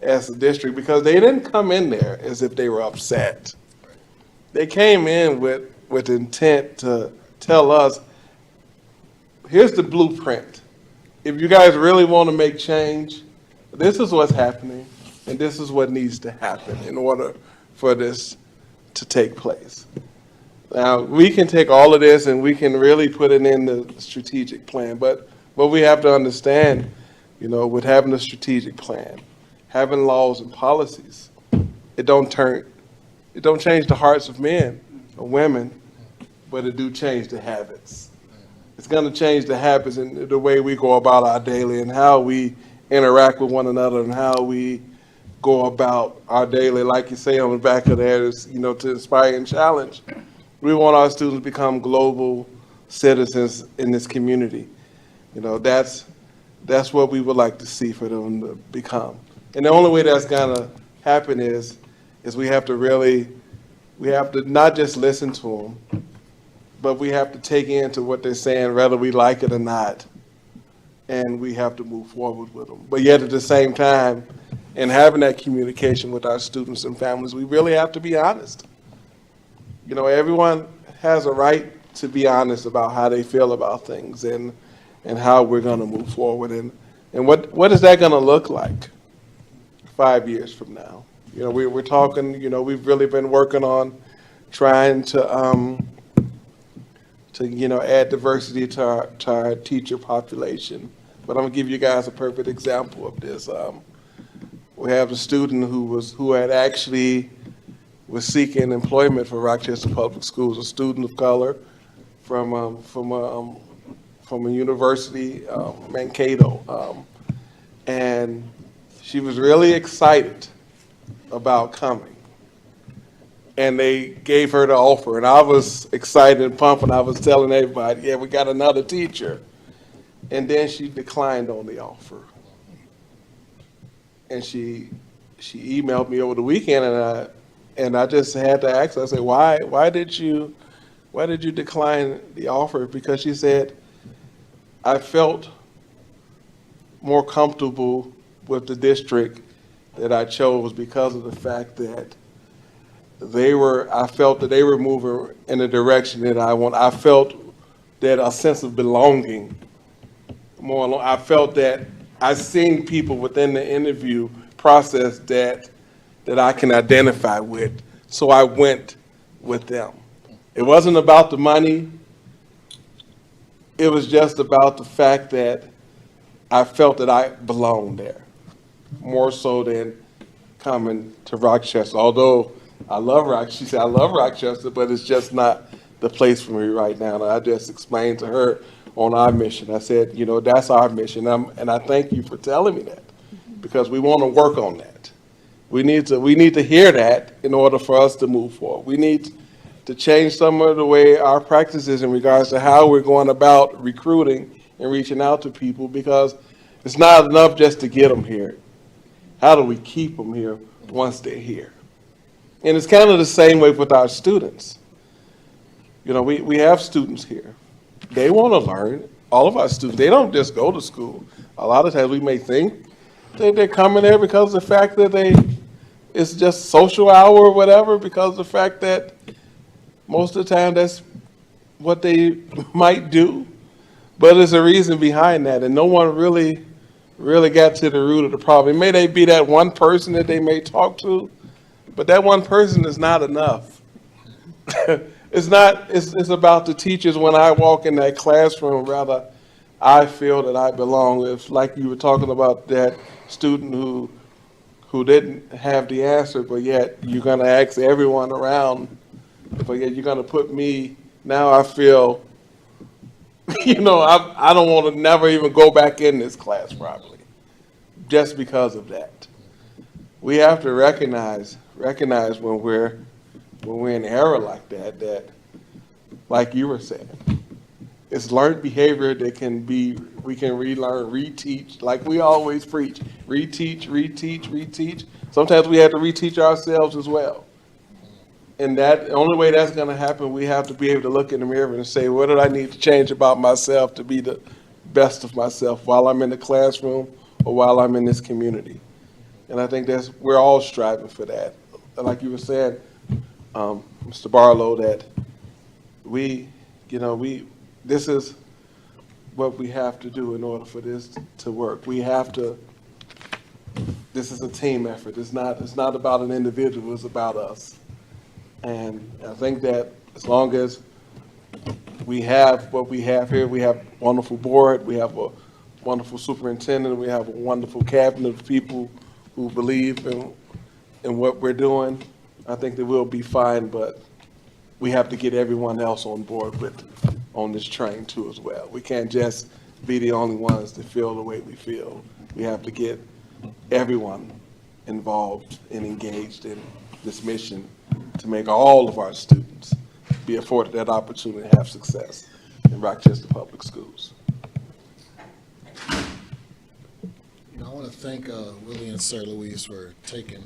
as a district, because they didn't come in there as if they were upset. They came in with intent to tell us, here's the blueprint. If you guys really want to make change, this is what's happening, and this is what needs to happen in order for this to take place. Now, we can take all of this and we can really put it in the strategic plan, but what we have to understand, with having a strategic plan, having laws and policies, it don't change the hearts of men or women, but it do change the habits. It's going to change the habits and the way we go about our daily and how we interact with one another and how we go about our daily, like you say on the back of there, is, to inspire and challenge. We want our students to become global citizens in this community. That's what we would like to see for them to become. And the only way that's gonna happen is we have to not just listen to them, but we have to take into what they're saying, whether we like it or not, and we have to move forward with them. But yet at the same time, in having that communication with our students and families, we really have to be honest. Everyone has a right to be honest about how they feel about things and how we're going to move forward. And what is that going to look like 5 years from now? We're talking, we've really been working on trying to add diversity to our teacher population. But I'm going to give you guys a perfect example of this. We have a student who had actually was seeking employment for Rochester Public Schools, a student of color from a university, Mankato, and she was really excited about coming. And they gave her the offer, and I was excited and pumped, and I was telling everybody, yeah, we got another teacher. And then she declined on the offer. And she emailed me over the weekend, and I just had to ask her, I said, why did you decline the offer? Because she said, I felt more comfortable with the district that I chose because of the fact that I felt that they were moving in the direction that I want. I felt that a sense of belonging more along. I felt that I seen people within the interview process that I can identify with. So I went with them. It wasn't about the money. It was just about the fact that I felt that I belonged there, more so than coming to Rochester. Although I love Rochester, she said, I love Rochester, but it's just not the place for me right now. And I just explained to her on our mission. I said, that's our mission. And I thank you for telling me that, because we want to work on that. We need to hear that in order for us to move forward. We need to change some of the way our practices in regards to how we're going about recruiting and reaching out to people, because it's not enough just to get them here. How do we keep them here once they're here? And it's kind of the same way with our students. We have students here. They want to learn. All of our students, they don't just go to school. A lot of times we may think that they're coming there because of the fact that it's just social hour or whatever, because of the fact that most of the time that's what they might do. But there's a reason behind that, and no one really really got to the root of the problem. It may they be that one person that they may talk to, but that one person is not enough. It's not, it's about the teachers. When I walk in that classroom, rather, I feel that I belong. It's like you were talking about that student who didn't have the answer, but yet you're gonna ask everyone around, but yet you're gonna put me, now I feel, I don't want to never even go back in this class probably, just because of that. We have to recognize when we're in error like that, like you were saying, it's learned behavior that we can relearn, reteach, like we always preach, reteach. Sometimes we have to reteach ourselves as well. And the only way that's gonna happen, we have to be able to look in the mirror and say, what do I need to change about myself to be the best of myself while I'm in the classroom or while I'm in this community? And I think we're all striving for that. Like you were saying, Mr. Barlow, that this is what we have to do in order for this to work. This is a team effort. It's not about an individual, it's about us. And I think that as long as we have what we have here, we have a wonderful board, we have a wonderful superintendent, we have a wonderful cabinet of people who believe in what we're doing, I think that we'll be fine, but we have to get everyone else on board on this train too as well. We can't just be the only ones that feel the way we feel. We have to get everyone involved and engaged in this mission to make all of our students be afforded that opportunity to have success in Rochester Public Schools. I want to thank Willie and Sir Louise for taking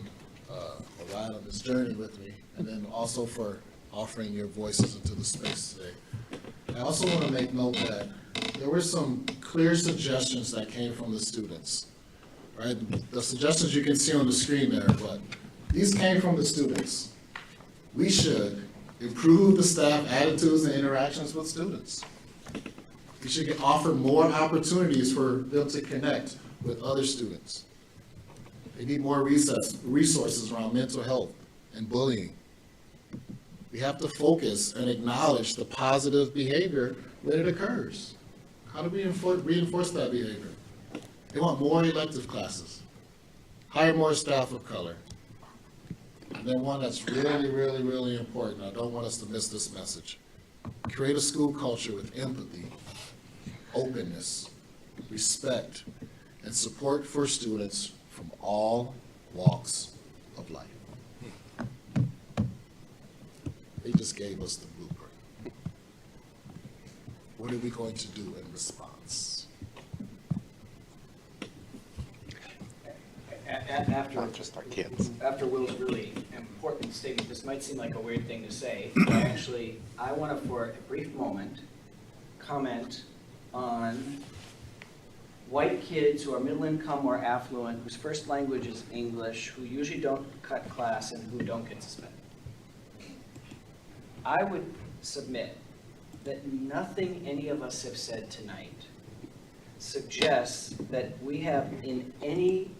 a ride on this journey with me, and then also for offering your voices into the space today. I also want to make note that there were some clear suggestions that came from the students, right? The suggestions you can see on the screen there, but these came from the students. We should improve the staff attitudes and interactions with students. We should offer more opportunities for them to connect with other students. They need more resources around mental health and bullying. We have to focus and acknowledge the positive behavior when it occurs. How do we reinforce that behavior? They want more elective classes, hire more staff of color. And then one that's really, really, really important, I don't want us to miss this message. Create a school culture with empathy, openness, respect, and support for students from all walks of life. They just gave us the blueprint. What are we going to do in response? Not just our kids. After Will's really important statement, this might seem like a weird thing to say, but actually, I want to, for a brief moment, comment on white kids who are middle income or affluent, whose first language is English, who usually don't cut class and who don't get suspended. I would submit that nothing any of us have said tonight suggests that we have in any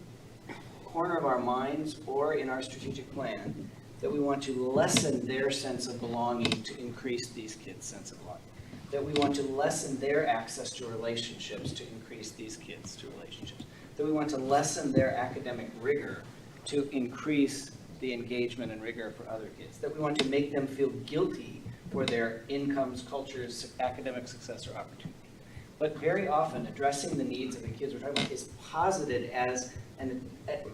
corner of our minds or in our strategic plan that we want to lessen their sense of belonging to increase these kids' sense of belonging. That we want to lessen their access to relationships to increase these kids to relationships. That we want to lessen their academic rigor to increase the engagement and rigor for other kids. That we want to make them feel guilty for their incomes, cultures, academic success, or opportunity. But very often, addressing the needs of the kids we're talking about is posited as an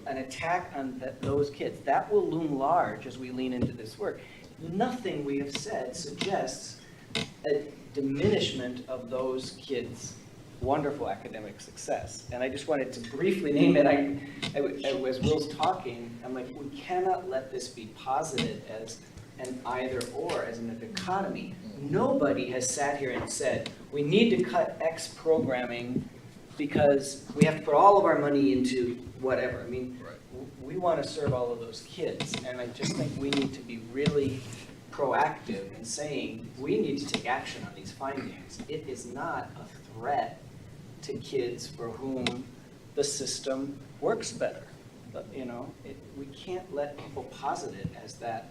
attack on those kids. That will loom large as we lean into this work. Nothing we have said suggests a diminishment of those kids' wonderful academic success. And I just wanted to briefly name it. As Will's talking, I'm like, we cannot let this be posited as an either or, as an dichotomy. Nobody has sat here and said, we need to cut X programming because we have to put all of our money into whatever. I mean, we want to serve all of those kids. And I just think we need to be really proactive in saying we need to take action on these findings. It is not a threat to kids for whom the system works better. But, you know, we can't let people posit it as that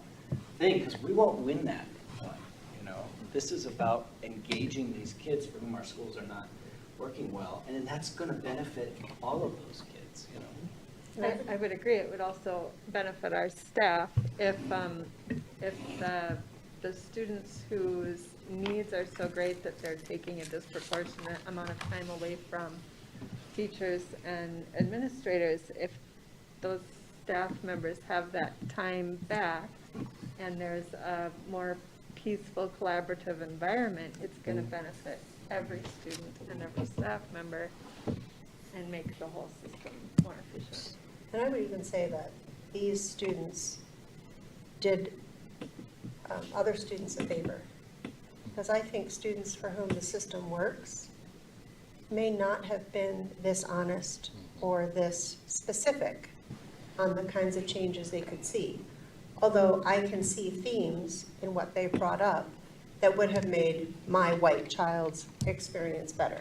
thing, because we won't win that one, you know? This is about engaging these kids for whom our schools are not working well, and that's gonna benefit all of those kids, you know? I would agree, it would also benefit our staff if the students whose needs are so great that they're taking a disproportionate amount of time away from teachers and administrators, if those staff members have that time back and there's a more peaceful, collaborative environment, it's going to benefit every student and every staff member and make the whole system more efficient. And I would even say that these students did other students a favor. Because I think students for whom the system works may not have been this honest or this specific on the kinds of changes they could see. Although I can see themes in what they brought up that would have made my white child's experience better,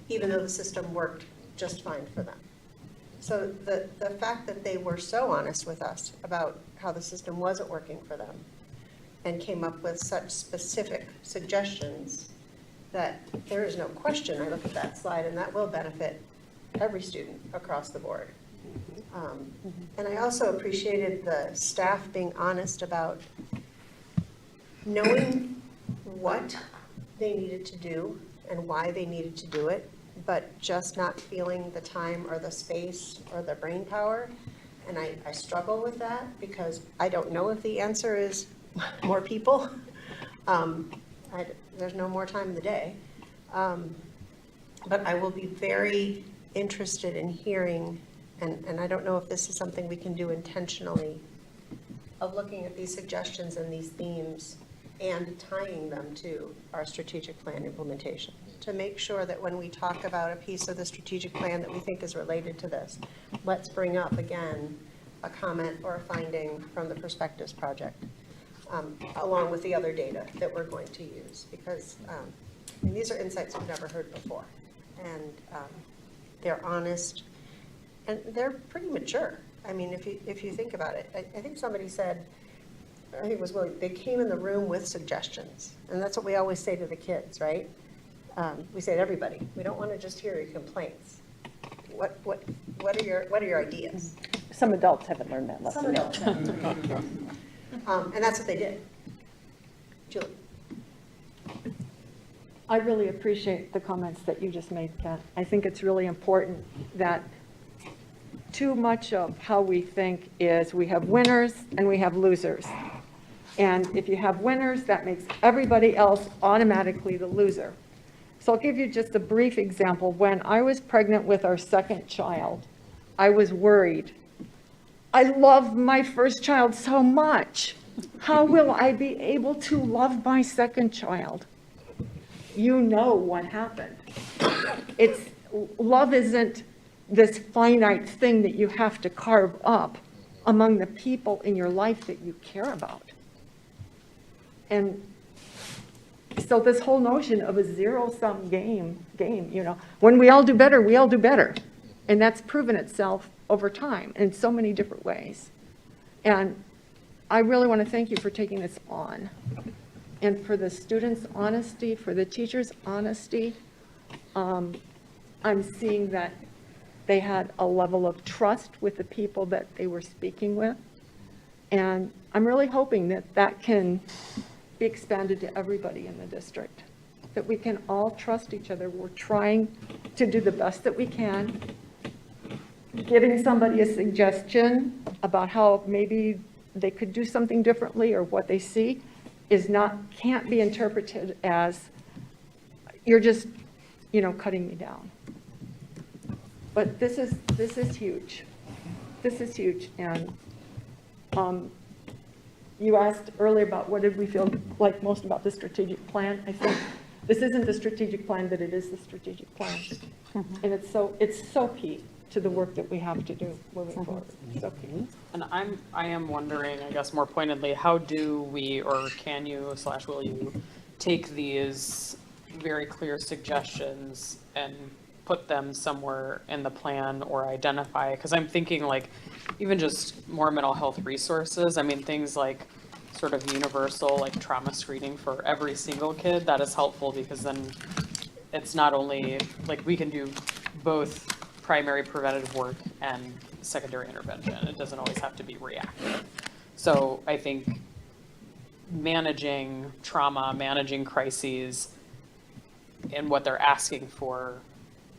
even though the system worked just fine for them. So the fact that they were so honest with us about how the system wasn't working for them and came up with such specific suggestions that there is no question, I look at that slide, and that will benefit every student across the board. And I also appreciated the staff being honest about knowing what they needed to do and why they needed to do it, but just not feeling the time or the space or the brain power. And I struggle with that because I don't know if the answer is more people. There's no more time in the day. But I will be very interested in hearing, and I don't know if this is something we can do intentionally, of looking at these suggestions and these themes and tying them to our strategic plan implementation, to make sure that when we talk about a piece of the strategic plan that we think is related to this, let's bring up again a comment or a finding from the Perspectives Project, along with the other data that we're going to use, because these are insights we've never heard before, and they're honest, and they're pretty mature. I mean, if you think about it, I think somebody said, I think it was Willie, they came in the room with suggestions, and that's what we always say to the kids, right? We say to everybody, we don't want to just hear your complaints. What are your ideas? Some adults haven't learned that lesson. Some adults have. And that's what they did. Julie. I really appreciate the comments that you just made, Kat. I think it's really important that too much of how we think is we have winners and we have losers. And if you have winners, that makes everybody else automatically the loser. So I'll give you just a brief example. When I was pregnant with our second child, I was worried. I love my first child so much. How will I be able to love my second child? You know what happened. Love isn't this finite thing that you have to carve up among the people in your life that you care about. And so this whole notion of a zero-sum game, you know, when we all do better, we all do better. And that's proven itself over time in so many different ways. And I really want to thank you for taking this on. And for the students' honesty, for the teachers' honesty, I'm seeing that they had a level of trust with the people that they were speaking with. And I'm really hoping that that can be expanded to everybody in the district, that we can all trust each other. We're trying to do the best that we can. Giving somebody a suggestion about how maybe they could do something differently or what they see can't be interpreted as you're just, you know, cutting me down. But this is huge. This is huge. And you asked earlier about what did we feel like most about the strategic plan. I think this isn't the strategic plan, but it is the strategic plan. And it's so key to the work that we have to do moving forward. So key. And I am wondering, I guess more pointedly, how do we, or can you / will you take these very clear suggestions and put them somewhere in the plan or identify, because I'm thinking like, even just more mental health resources, I mean, things like sort of universal, like trauma screening for every single kid, that is helpful, because then it's not only, like, we can do both primary preventative work and secondary intervention. It doesn't always have to be reactive. So I think managing trauma, managing crises, and what they're asking for,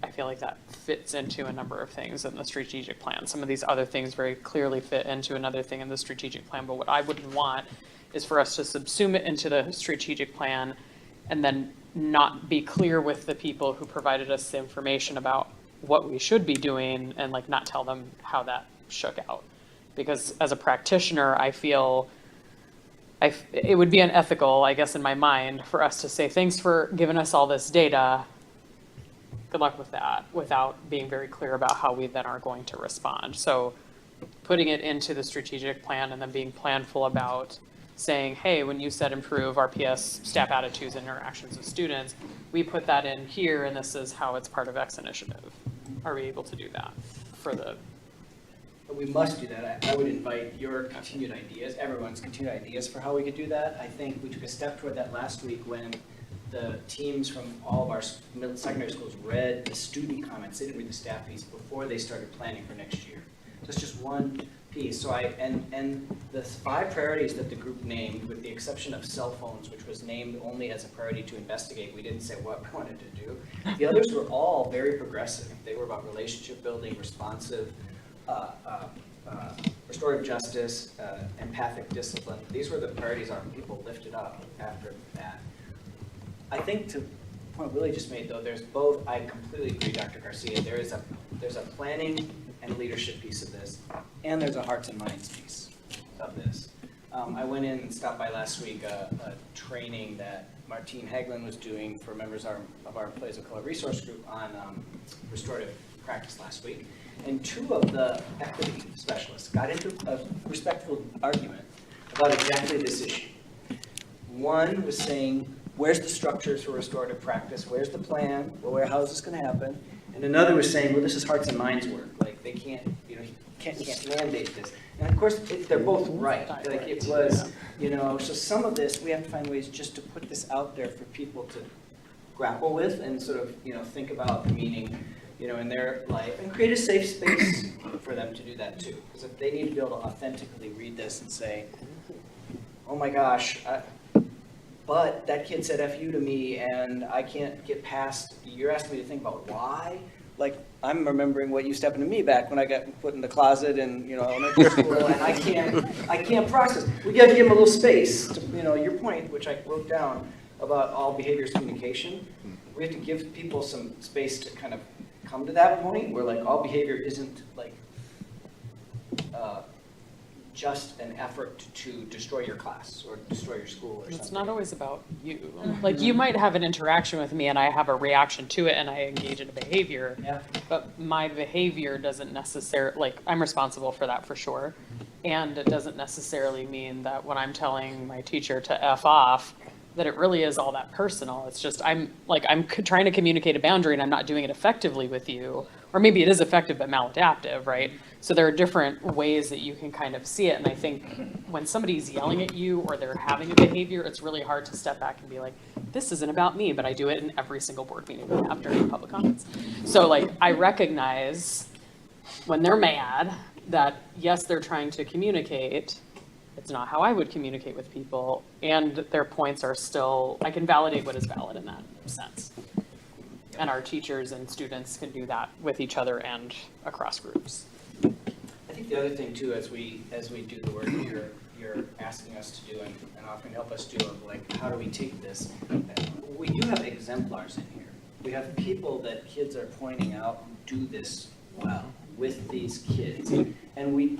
I feel like that fits into a number of things in the strategic plan. Some of these other things very clearly fit into another thing in the strategic plan, but what I wouldn't want is for us to subsume it into the strategic plan and then not be clear with the people who provided us the information about what we should be doing, and like not tell them how that shook out. Because as a practitioner, I feel it would be unethical, I guess, in my mind, for us to say, thanks for giving us all this data, good luck with that, without being very clear about how we then are going to respond. So putting it into the strategic plan and then being planful about saying, hey, when you said improve RPS staff attitudes and interactions with students, we put that in here, and this is how it's part of X initiative. Are we able to do that for the? We must do that. I would invite your continued ideas, everyone's continued ideas for how we could do that. I think we took a step toward that last week when the teams from all of our middle secondary schools read the student comments. They didn't read the staff piece before they started planning for next year. So it's just one piece. So and the 5 priorities that the group named, with the exception of cell phones, which was named only as a priority to investigate, we didn't say what we wanted to do. The others were all very progressive. They were about relationship building, responsive, restorative justice, empathic discipline. These were the priorities our people lifted up after that. I think to the point Willie just made, though, there's both, I completely agree, Dr. Garcia, there's a planning and leadership piece of this, and there's a hearts and minds piece of this. I went in and stopped by last week a training that Martine Hagelin was doing for members of our Plays of Color resource group on restorative practice last week. And 2 of the equity specialists got into a respectful argument about exactly this issue. One was saying, where's the structures for restorative practice? Where's the plan? Well, how is this going to happen? And another was saying, well, this is hearts and minds work. Like, they can't, you can't mandate this. And of course, they're both right. Like, it was, so some of this, we have to find ways just to put this out there for people to grapple with and sort of, think about the meaning, in their life, and create a safe space for them to do that too. Because if they need to be able to authentically read this and say, oh my gosh, but that kid said F you to me and I can't get past, you're asking me to think about why? Like, I'm remembering what used to happen to me back when I got put in the closet in, elementary school, and I can't process. We got to give them a little space to, your point, which I wrote down about all behaviors communication. We have to give people some space to kind of come to that point where, like, all behavior isn't like just an effort to destroy your class or destroy your school or something. It's not always about you. Like, you might have an interaction with me and I have a reaction to it and I engage in a behavior, but my behavior doesn't necessarily, like, I'm responsible for that for sure. And it doesn't necessarily mean that when I'm telling my teacher to F off, that it really is all that personal. It's just, I'm trying to communicate a boundary and I'm not doing it effectively with you. Or maybe it is effective but maladaptive, right? So there are different ways that you can kind of see it. And I think when somebody's yelling at you or they're having a behavior, it's really hard to step back and be like, this isn't about me, but I do it in every single board meeting we have during public comments. So, like, I recognize when they're mad that, yes, they're trying to communicate. It's not how I would communicate with people, and their points are still, I can validate what is valid in that sense. And our teachers and students can do that with each other and across groups. I think the other thing too, as we do the work you're asking us to do and often help us do, of like, how do we take this? We do have exemplars in here. We have people that kids are pointing out who do this well with these kids. And we,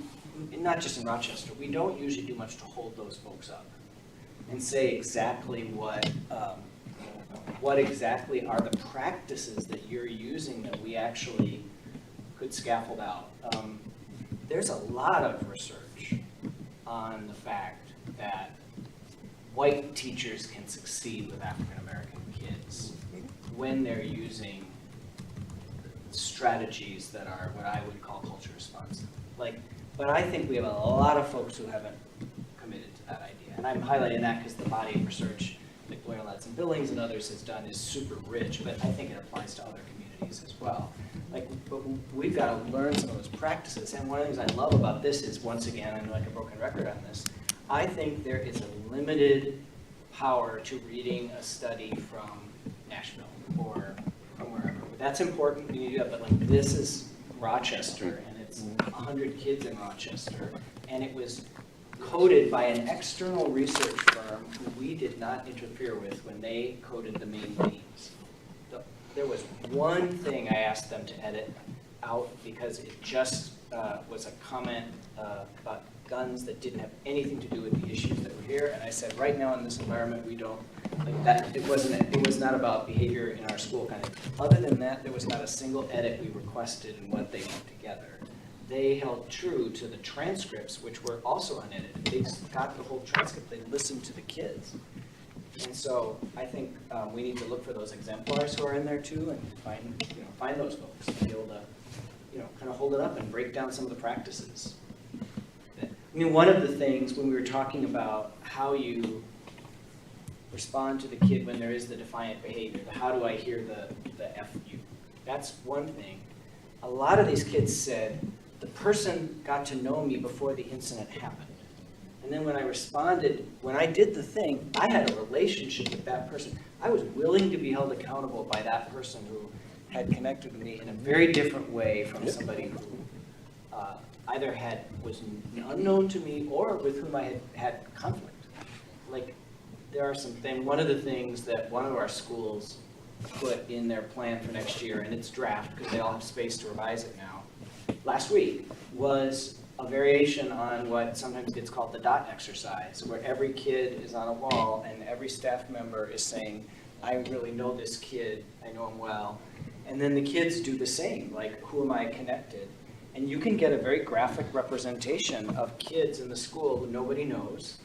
not just in Rochester, we don't usually do much to hold those folks up and say exactly what exactly are the practices that you're using that we actually could scaffold out. There's a lot of research on the fact that white teachers can succeed with African American kids when they're using strategies that are what I would call culture responsive. But I think we have a lot of folks who haven't committed to that idea. And I'm highlighting that because the body of research that Blair Latz and Billings and others has done is super rich, but I think it applies to other communities as well. But we've got to learn some of those practices. And one of the things I love about this is, once again, I'm like a broken record on this, I think there is a limited power to reading a study from Nashville or from wherever. That's important, we need to do that, but like this is Rochester, and it's 100 kids in Rochester, and it was coded by an external research firm who we did not interfere with when they coded the main themes. There was one thing I asked them to edit out because it just was a comment about guns that didn't have anything to do with the issues that were here. And I said, right now in this environment, we don't, like that, it was not about behavior in our school kind of. Other than that, there was not a single edit we requested in what they put together. They held true to the transcripts, which were also unedited. They got the whole transcript, they listened to the kids. And so I think we need to look for those exemplars who are in there too and find those folks and be able to, kind of hold it up and break down some of the practices. I mean, one of the things when we were talking about how you respond to the kid when there is the defiant behavior, the how do I hear the F you, that's one thing. A lot of these kids said, the person got to know me before the incident happened. And then when I responded, when I did the thing, I had a relationship with that person. I was willing to be held accountable by that person who had connected with me in a very different way from somebody who either was unknown to me or with whom I had conflict. Like, there are some things, one of the things that one of our schools put in their plan for next year, and it's draft because they all have space to revise it now, last week, was a variation on what sometimes gets called the dot exercise, where every kid is on a wall and every staff member is saying, I really know this kid, I know him well. And then the kids do the same, like, who am I connected? And you can get a very graphic representation of kids in the school who nobody knows,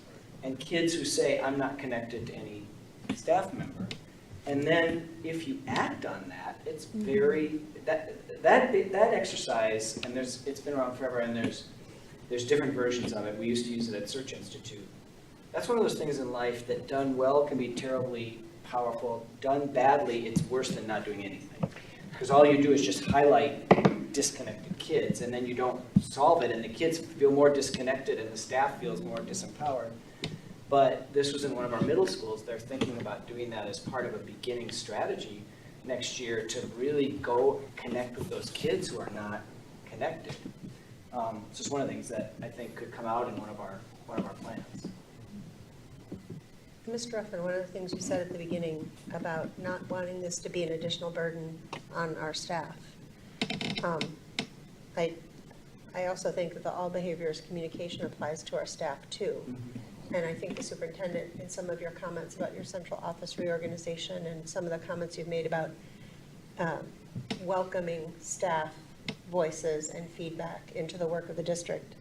and kids who say, I'm not connected to any staff member. And then if you act on that, it's very, that exercise, and it's been around forever, and there's different versions of it. We used to use it at Search Institute. That's one of those things in life that done well can be terribly powerful. Done badly, it's worse than not doing anything. Because all you do is just highlight disconnected kids, and then you don't solve it, and the kids feel more disconnected, and the staff feels more disempowered. But this was in one of our middle schools. They're thinking about doing that as part of a beginning strategy next year to really go connect with those kids who are not connected. It's just one of the things that I think could come out in one of our plans. Mr. Ruffin, one of the things you said at the beginning about not wanting this to be an additional burden on our staff. I also think that the all behaviors communication applies to our staff too. And I think the superintendent, in some of your comments about your central office reorganization and some of the comments you've made about welcoming staff voices and feedback into the work of the district,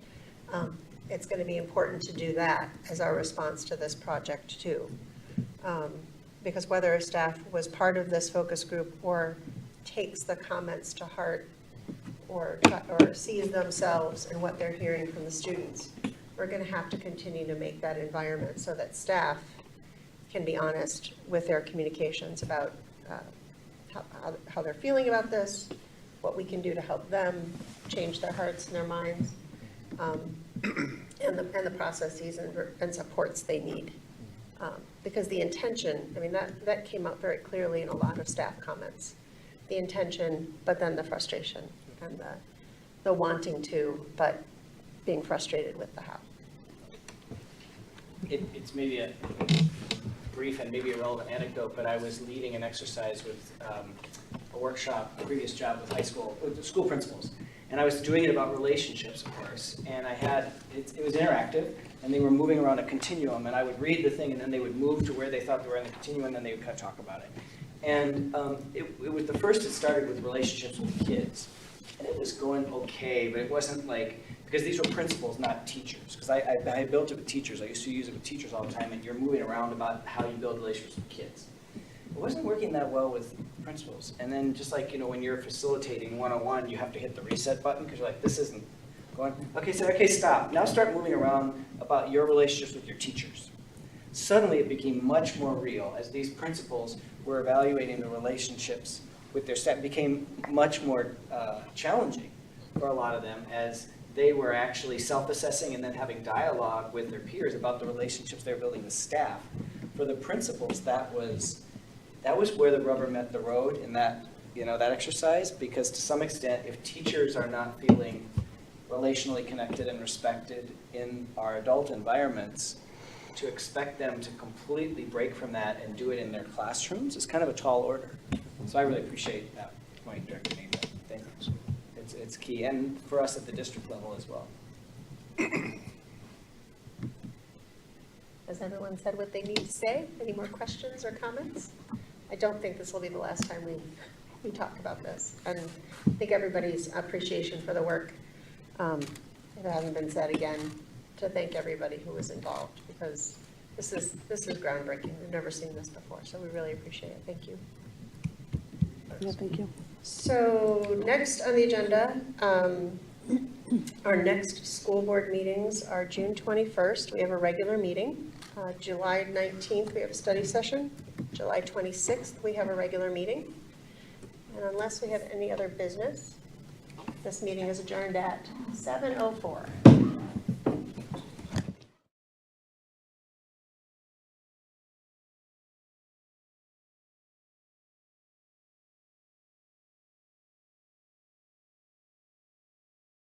it's going to be important to do that as our response to this project too. Because whether a staff was part of this focus group or takes the comments to heart or sees themselves in what they're hearing from the students, we're going to have to continue to make that environment so that staff can be honest with their communications about how they're feeling about this, what we can do to help them change their hearts and their minds, and the processes and supports they need. Because the intention, I mean, that came out very clearly in a lot of staff comments. The intention, but then the frustration and the wanting to, but being frustrated with the how. It's maybe a brief and maybe a relevant anecdote, but I was leading an exercise with a workshop, a previous job with school principals. And I was doing it about relationships, of course. And it was interactive, and they were moving around a continuum. And I would read the thing, and then they would move to where they thought they were in the continuum, and then they would kind of talk about it. And it was the first, it started with relationships with kids. And it was going okay, but it wasn't like, because these were principals, not teachers. Because I built it with teachers. I used to use it with teachers all the time, and you're moving around about how you build relationships with kids. But wasn't working that well with principals. And then just like, when you're facilitating one-on-one, you have to hit the reset button because you're like, this isn't going, okay, stop. Now start moving around about your relationships with your teachers. Suddenly it became much more real as these principals were evaluating the relationships with their staff. It became much more challenging for a lot of them as they were actually self-assessing and then having dialogue with their peers about the relationships they were building with staff. For the principals, that was where the rubber met the road in that, that exercise, because to some extent, if teachers are not feeling relationally connected and respected in our adult environments, to expect them to completely break from that and do it in their classrooms is kind of a tall order. So I really appreciate that point, Director Name. Thank you. It's key, and for us at the district level as well. Has everyone said what they need to say? Any more questions or comments? I don't think this will be the last time we talk about this. And I think everybody's appreciation for the work, if it hasn't been said again, to thank everybody who was involved, because this is groundbreaking. We've never seen this before, so we really appreciate it. Thank you. Yeah, thank you. So next on the agenda, our next school board meetings are June 21st. We have a regular meeting. July 19th, we have a study session. July 26th, we have a regular meeting. And unless we have any other business, this meeting is adjourned at 7:04.